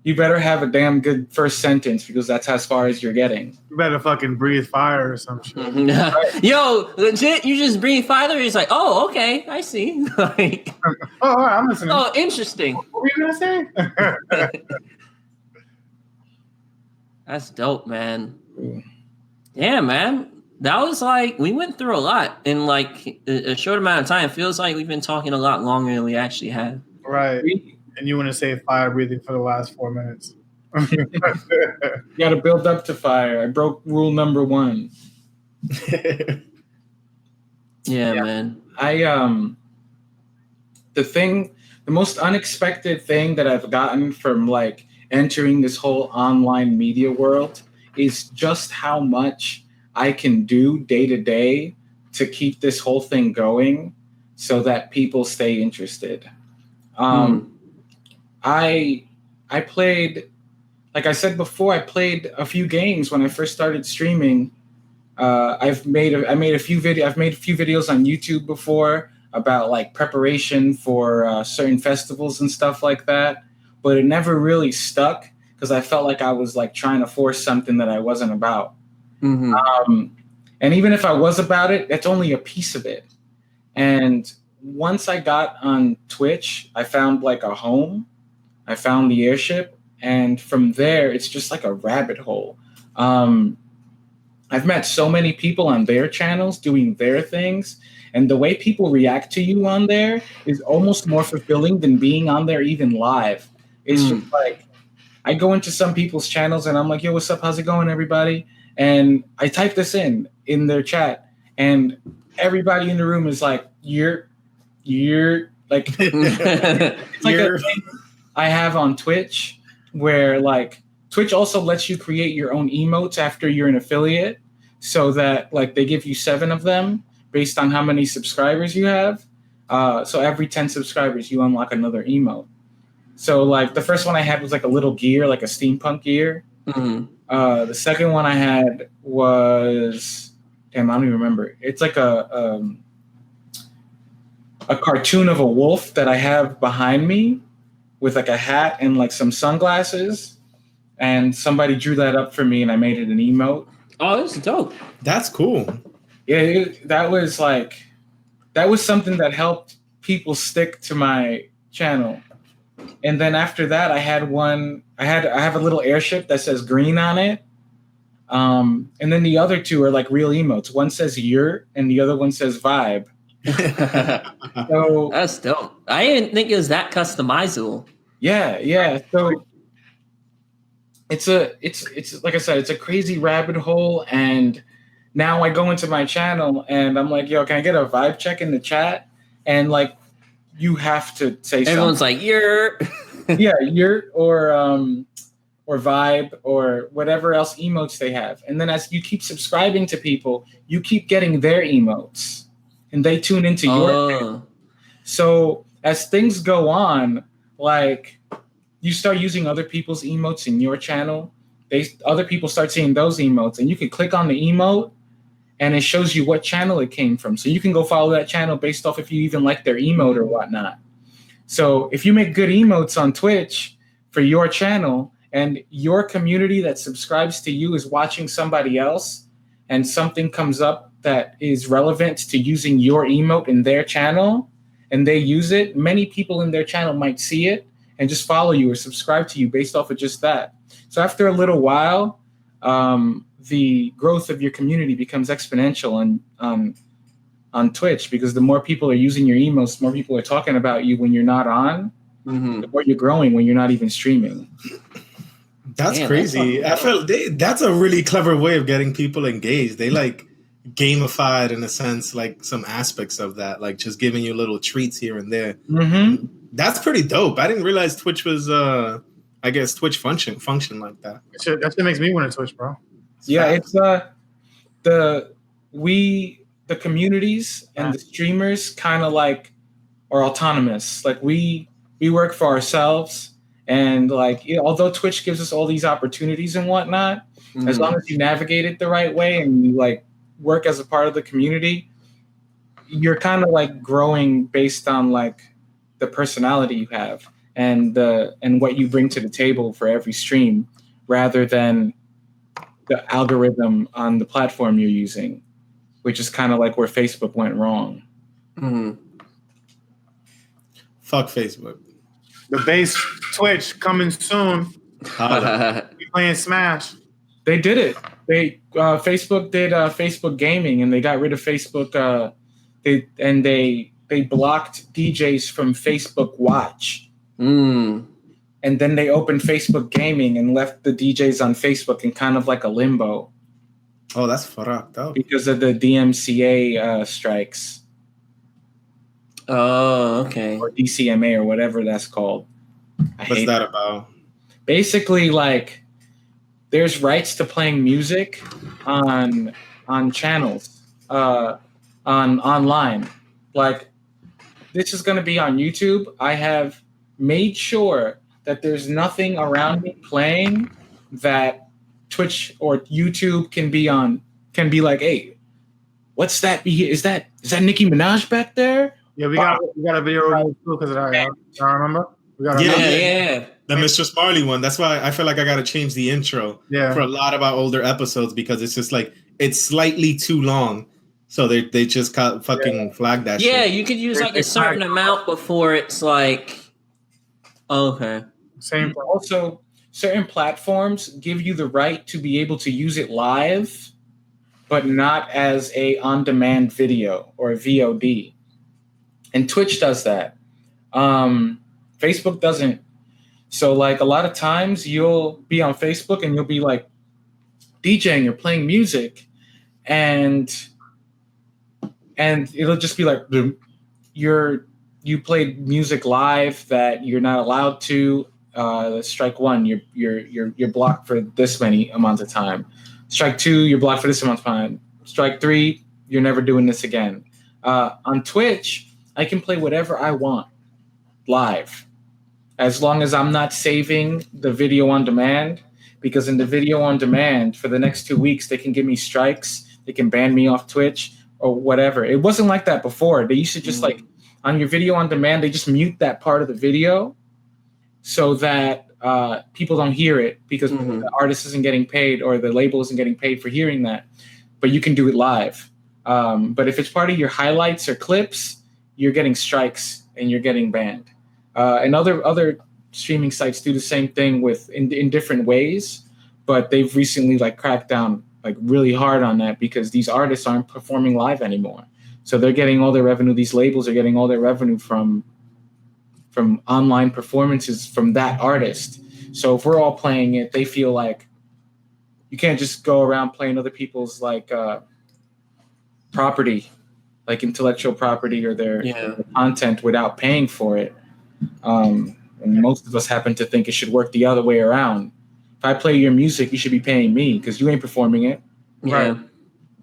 a damn good first sentence because that's as far as you're getting. You better fucking breathe fire or some shit. Right. Yo, legit, you just breathe fire? He's like, oh, okay, I see. Like, all right, I'm listening. Oh, interesting. What were you gonna say? That's dope, man. Yeah, man. That was like, we went through a lot in like a short amount of time. It feels like we've been talking a lot longer than we actually have. Right. And you want to say fire breathing for the last 4 minutes. You got to build up to fire. I broke rule number 1. Yeah, man. The most unexpected thing that I've gotten from like entering this whole online media world is just how much I can do day to day to keep this whole thing going so that people stay interested. I played, like I said before, I played a few games when I first started streaming. I've made a few videos on YouTube before about like preparation for certain festivals and stuff like that, but it never really stuck because I felt like I was like trying to force something that I wasn't about. Mm-hmm. And even if I was about it, that's only a piece of it. And once I got on Twitch, I found like a home. I found the Airship, and from there, it's just like a rabbit hole. I've met so many people on their channels doing their things, and the way people react to you on there is almost more fulfilling than being on there even live. It's just like, I go into some people's channels, and I'm like, yo, what's up? How's it going, everybody? And I type this in their chat, and everybody in the room is like, you're like, it's like a thing I have on Twitch where like Twitch also lets you create your own emotes after you're an affiliate. so that like they give you 7 of them based on how many subscribers you have. So every 10 subscribers, you unlock another emote. So like the first one I had was like a little gear, like a steampunk gear. The second one I had was, damn, I don't even remember. It's like a cartoon of a wolf that I have behind me with like a hat and like some sunglasses. And somebody drew that up for me and I made it an emote. Oh, that's dope. That's cool. Yeah, that was something that helped people stick to my channel. And then after that, I have a little airship that says green on it. And then the other 2 are like real emotes. One says yurt and the other one says vibe. So that's dope. I didn't think it was that customizable. Yeah. So it's like I said, it's a crazy rabbit hole. And now I go into my channel and I'm like, yo, can I get a vibe check in the chat? And like, you have to say Everyone's something. like, yurt. Yeah, yurt or vibe or whatever else emotes they have. And then as you keep subscribing to people, you keep getting their emotes and they tune into your channel. So as things go on, like you start using other people's emotes in your channel, other people start seeing those emotes and you can click on the emote and it shows you what channel it came from. So you can go follow that channel based off if you even like their emote or whatnot. So if you make good emotes on Twitch for your channel and your community that subscribes to you is watching somebody else and something comes up that is relevant to using your emote in their channel and they use it, many people in their channel might see it and just follow you or subscribe to you based off of just that. So after a little while, the growth of your community becomes exponential on Twitch because the more people are using your emotes, the more people are talking about you when you're not on, the more you're growing when you're not even streaming. That's crazy. I feel that's a really clever way of getting people engaged. They like gamified in a sense, like some aspects of that, like just giving you little treats here and there. That's pretty dope. I didn't realize Twitch was, I guess Twitch function like that. That shit makes me want to Twitch, bro. It's the communities and the streamers kind of like are autonomous. Like we work for ourselves, and like although Twitch gives us all these opportunities and whatnot, as long as you navigate it the right way and you like work as a part of the community, you're kind of like growing based on like the personality you have and what you bring to the table for every stream, rather than the algorithm on the platform you're using, which is kind of like where Facebook went wrong. Fuck Facebook. The base Twitch coming soon. We playing Smash. They did it. Facebook did Facebook Gaming, and they got rid of Facebook. They blocked DJs from Facebook Watch. And then they opened Facebook Gaming and left the DJs on Facebook in kind of like a limbo. Oh, that's fucked up. Because of the DMCA strikes. Oh, okay. Or DCMA or whatever that's called. What's that about? Basically, like, there's rights to playing music on channels, online. Like, this is going to be on YouTube. I have made sure that there's nothing around me playing that Twitch or YouTube can be like, hey, what's that? Is that Nicki Minaj back there? Yeah, we got a video too because of that. I remember. Yeah. The Mr. Marley one. That's why I feel like I got to change the intro for a lot of our older episodes because it's just like it's slightly too long. So they just fucking flag that shit. Yeah, you could use like a certain amount before it's like, okay. Same. Also, certain platforms give you the right to be able to use it live, but not as a on-demand video or a VOD. And Twitch does that. Facebook doesn't. So like a lot of times you'll be on Facebook and you'll be like DJing or playing music and it'll just be like you played music live that you're not allowed to. Strike one. You're blocked for this many amounts of time. Strike 2, you're blocked for this amount of time. Strike 3, you're never doing this again. On Twitch, I can play whatever I want live, as long as I'm not saving the video on demand, because in the video on demand for the next 2 weeks, they can give me strikes. They can ban me off Twitch or whatever. It wasn't like that before. They used to just like on your video on demand, they just mute that part of the video so that people don't hear it, because the artist isn't getting paid or the label isn't getting paid for hearing that. But you can do it live. But if it's part of your highlights or clips, you're getting strikes and you're getting banned. And other streaming sites do the same thing in different ways, but they've recently like cracked down like really hard on that, because these artists aren't performing live anymore. So they're getting all their revenue. These labels are getting all their revenue from online performances from that artist. So if we're all playing it, they feel like you can't just go around playing other people's like property, like intellectual property or their content without paying for it. And most of us happen to think it should work the other way around. If I play your music, you should be paying me because you ain't performing it. Right.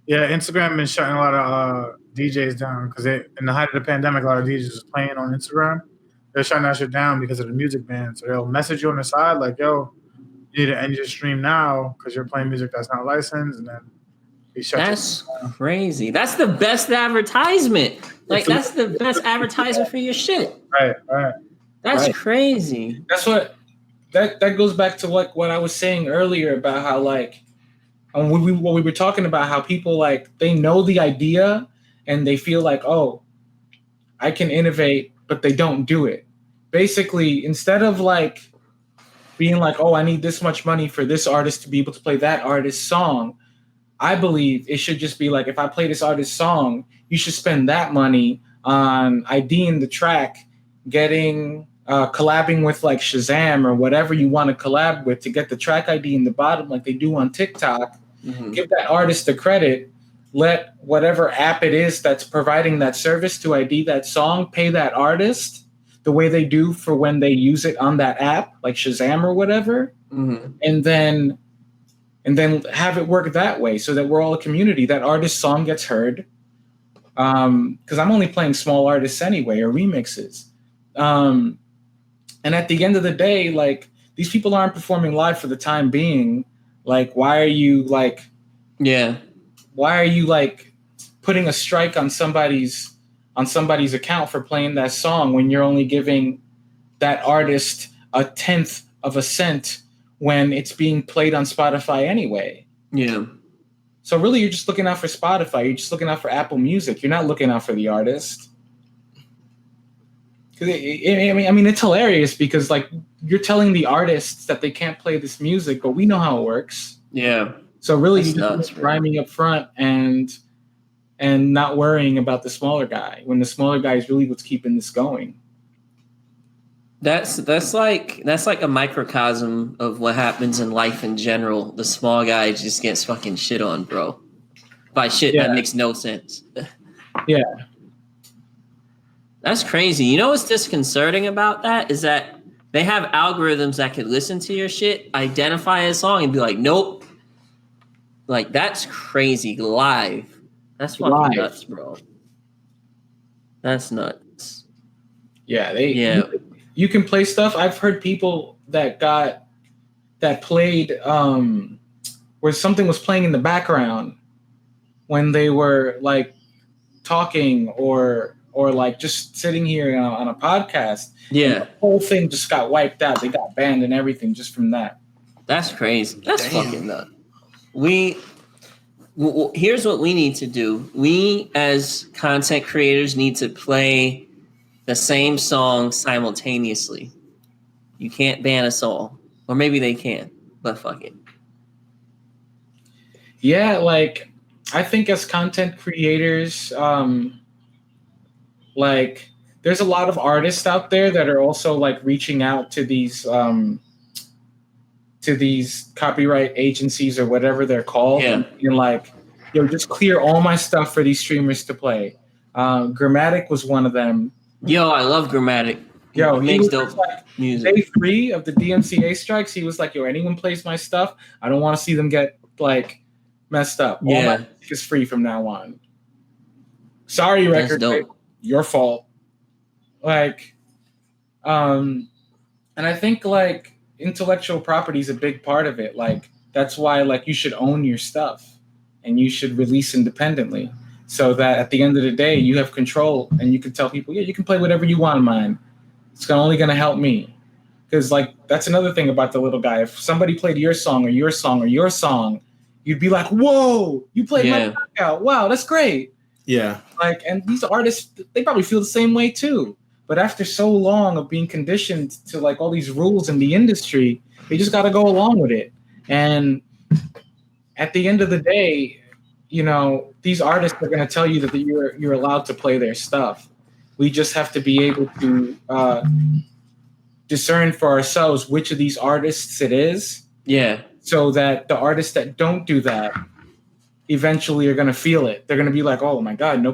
Yeah, Instagram been shutting a lot of DJs down because in the height of the pandemic, a lot of DJs was playing on Instagram. They're shutting that shit down because of the music ban. So they'll message you on the side like, yo, you need to end your stream now because you're playing music that's not licensed. And then he shuts That's crazy. That's the best advertisement. Like, that's the best advertisement for your shit. Right. That's crazy. That's what that goes back to what I was saying earlier about how like what we were talking about, how people like they know the idea and they feel like, oh, I can innovate, but they don't do it. Basically, instead of like being like, oh, I need this much money for this artist to be able to play that artist's song, I believe it should just be like, if I play this artist's song, you should spend that money on IDing the track, getting collabing with like Shazam or whatever you want to collab with to get the track ID in the bottom like they do on TikTok. Give that artist the credit. Let whatever app it is that's providing that service to ID that song pay that artist the way they do for when they use it on that app, like Shazam or whatever. And then have it work that way so that we're all a community. That artist's song gets heard. Because I'm only playing small artists anyway, or remixes. And at the end of the day, like, these people aren't performing live for the time being. Like, why are you putting a strike on somebody's account for playing that song when you're only giving that artist 1/10 of a cent when it's being played on Spotify anyway? Yeah. So really, you're just looking out for Spotify. You're just looking out for Apple Music. You're not looking out for the artist. I mean, it's hilarious because like you're telling the artists that they can't play this music, but we know how it works. Yeah. So really, you just rhyming up front and not worrying about the smaller guy when the smaller guy is really what's keeping this going. That's like a microcosm of what happens in life in general. The small guy just gets fucking shit on, bro. By shit that makes no sense. Yeah. That's crazy. You know what's disconcerting about that is that they have algorithms that could listen to your shit, identify a song, and be like, nope. Like, that's crazy. Live. That's fucking nuts, bro. That's nuts. Yeah, you can play stuff. I've heard people that played where something was playing in the background when they were like talking or like just sitting here on a podcast. Yeah. The whole thing just got wiped out. They got banned and everything just from that. That's crazy. That's fucking nuts. Here's what we need to do. We as content creators need to play the same song simultaneously. You can't ban us all. Or maybe they can, but fuck it. Yeah, like I think as content creators, like there's a lot of artists out there that are also like reaching out to these copyright agencies or whatever they're called, and like, yo, just clear all my stuff for these streamers to play. Grammatic was one of them. Yo, I love Grammatic. Yo, he makes dope music. Day 3 of the DMCA strikes, he was like, yo, anyone plays my stuff, I don't want to see them get like messed up. All my music is free from now on. Sorry, record label, your fault. Like, and I think like intellectual property is a big part of it. Like, that's why like you should own your stuff and you should release independently, so that at the end of the day you have control and you can tell people, yeah, you can play whatever you want of mine. It's only going to help me. Because like that's another thing about the little guy. If somebody played your song or your song or your song, you'd be like, whoa, you played my knockout. Wow, that's great. Yeah. Like, and these artists, they probably feel the same way too. But after so long of being conditioned to like all these rules in the industry, they just got to go along with it. And at the end of the day, you know, these artists are going to tell you that you're allowed to play their stuff. We just have to be able to discern for ourselves which of these artists it is. Yeah. So that the artists that don't do that eventually are going to feel it. They're going to be like, oh my God,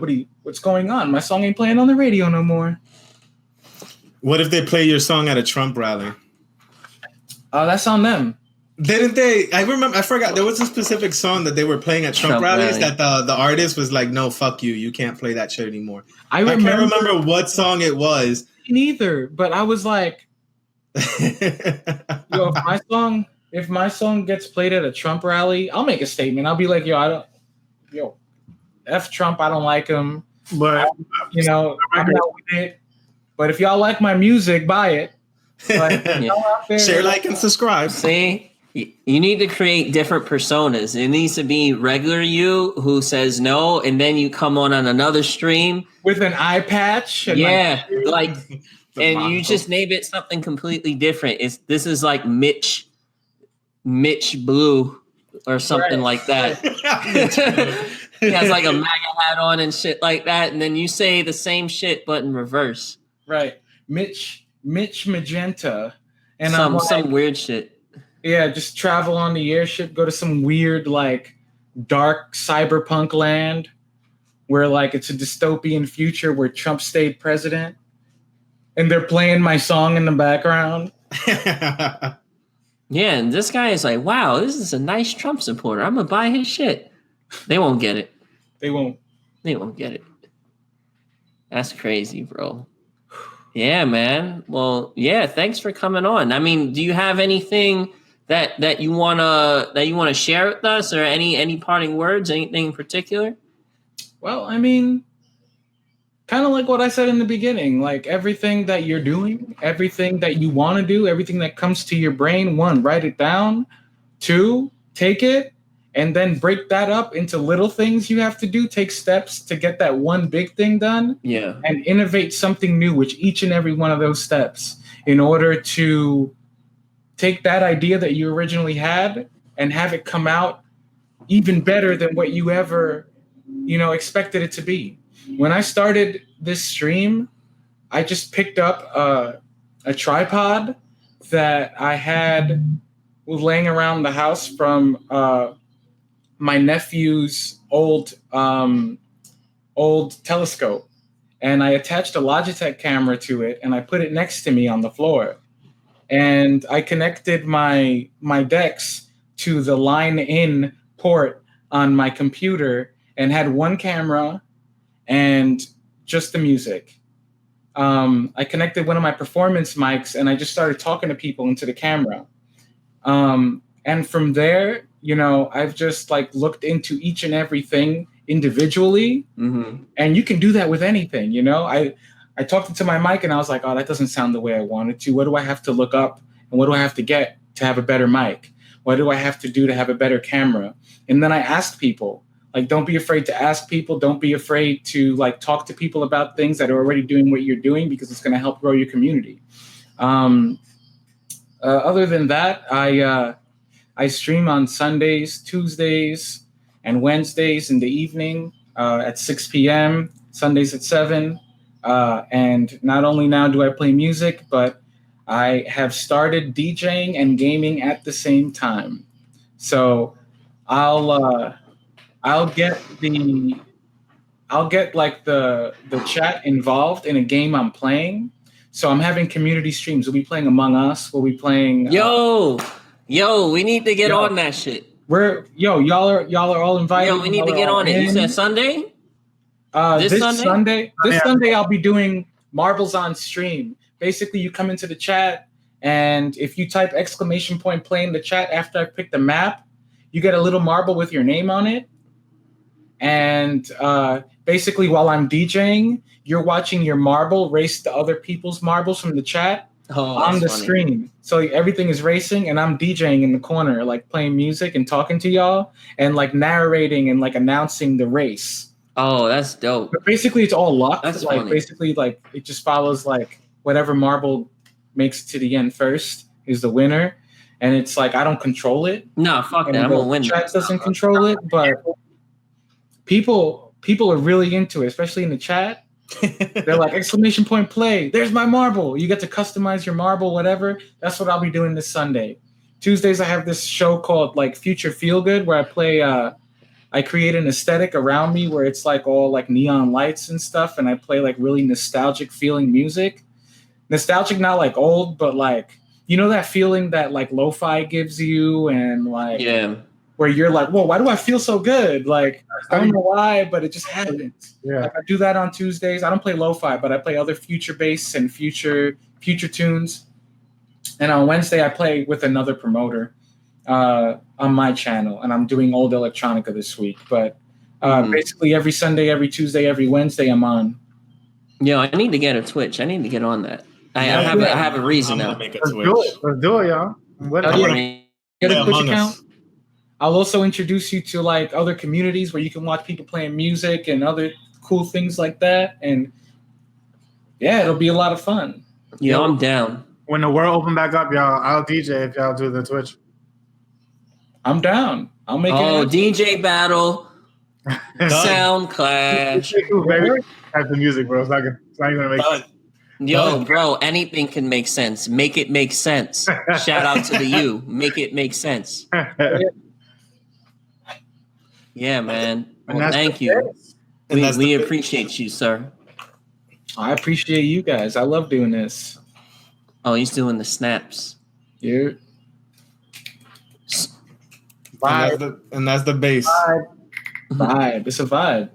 what's going on? My song ain't playing on the radio no more. What if they play your song at a Trump rally? That's on them. Didn't they? I forgot. There was a specific song that they were playing at Trump rallies that the artist was like, no, fuck you. You can't play that shit anymore. I can't remember what song it was. Neither, but I was like, yo, if my song gets played at a Trump rally, I'll make a statement. I'll be like, F Trump, I don't like him. But I'm not with it. But if y'all like my music, buy it. Like, share, like, and subscribe. See, you need to create different personas. It needs to be regular you who says no, and then you come on another stream with an eye patch. And and you just name it something completely different. This is like Mitch Blue or something like that. He has like a MAGA hat on and shit like that, and then you say the same shit but in reverse. Right, Mitch Magenta, and some weird shit. Yeah, just travel on the airship, go to some weird like dark cyberpunk land where like it's a dystopian future where Trump stayed president, and they're playing my song in the background. Yeah, and this guy is like, wow, this is a nice Trump supporter. I'm gonna buy his shit. They won't get it. They won't get it. That's crazy, bro. Yeah, man. Well, yeah, thanks for coming on. I mean, do you have anything that you wanna share with us, or any parting words, anything in particular? Well, I mean, kind of like what I said in the beginning, like everything that you're doing, everything that you want to do, everything that comes to your brain, 1, write it down, 2, take it, and then break that up into little things you have to do. Take steps to get that one big thing done. Yeah. And innovate something new with each and every one of those steps in order to take that idea that you originally had and have it come out even better than what you ever, expected it to be. When I started this stream, I just picked up a tripod that I had laying around the house from my nephew's old telescope, and I attached a Logitech camera to it, and I put it next to me on the floor, and I connected my decks to the line-in port on my computer, and had one camera and just the music. I connected one of my performance mics, and I just started talking to people into the camera. And from there, I've just like looked into each and everything individually. Mm-hmm. And you can do that with anything, I talked into my mic and I was like, oh, that doesn't sound the way I wanted to. What do I have to look up? And what do I have to get to have a better mic? What do I have to do to have a better camera? And then I asked people, like, don't be afraid to ask people. Don't be afraid to like talk to people about things that are already doing what you're doing, because it's going to help grow your community. Other than that, I stream on Sundays, Tuesdays, and Wednesdays in the evening at 6 p.m., Sundays at 7. And not only now do I play music, but I have started DJing and gaming at the same time. So I'll get like the chat involved in a game I'm playing. So I'm having community streams. We'll be playing Among Us. We'll be playing. Yo, we need to get on that shit. y'all are all invited. Yo, we need to get on it. You said Sunday? This Sunday I'll be doing marbles on stream. Basically, you come into the chat, and if you type !play in the chat after I pick the map, you get a little marble with your name on it. And basically, while I'm DJing, you're watching your marble race to other people's marbles from the chat on the screen. So everything is racing, and I'm DJing in the corner, like playing music and talking to y'all, and like narrating and like announcing the race. Oh, that's dope. But basically, it's all luck. That's like funny. Basically, like it just follows like whatever marble makes it to the end first is the winner, and it's like I don't control it. No, fuck that. I'm gonna win. Chat doesn't control it, but people are really into it, especially in the chat. They're like !play. There's my marble. You get to customize your marble, whatever. That's what I'll be doing this Sunday. Tuesdays I have this show called like Future Feel Good where I play. I create an aesthetic around me where it's like all like neon lights and stuff, and I play like really nostalgic feeling music. Nostalgic, not like old, but like you know that feeling that like lo-fi gives you, and like where you're like, whoa, why do I feel so good? Like I don't know why, but it just happens. Yeah. Like I do that on Tuesdays. I don't play lo-fi, but I play other future bass and future tunes. And on Wednesday I play with another promoter on my channel, and I'm doing old electronica this week. But basically every Sunday, every Tuesday, every Wednesday I'm on. Yo, I need to get a Twitch. I need to get on that. I have a reason now. Let's do it, y'all. Get a Twitch account. I'll also introduce you to like other communities where you can watch people playing music and other cool things like that. And yeah, it'll be a lot of fun. Yeah, I'm down. When the world open back up, y'all, I'll DJ if y'all do the Twitch. I'm down. I'll make it. Oh, DJ battle, sound clash. Type the music, bro. It's not even gonna make sense. Yo, bro, anything can make sense. Make it make sense. Shout out to the you. Make it make sense. Yeah, man. Well, thank you. We appreciate you, sir. I appreciate you guys. I love doing this. Oh, he's doing the snaps. Yeah. And that's the bass. Vibe. It's a vibe.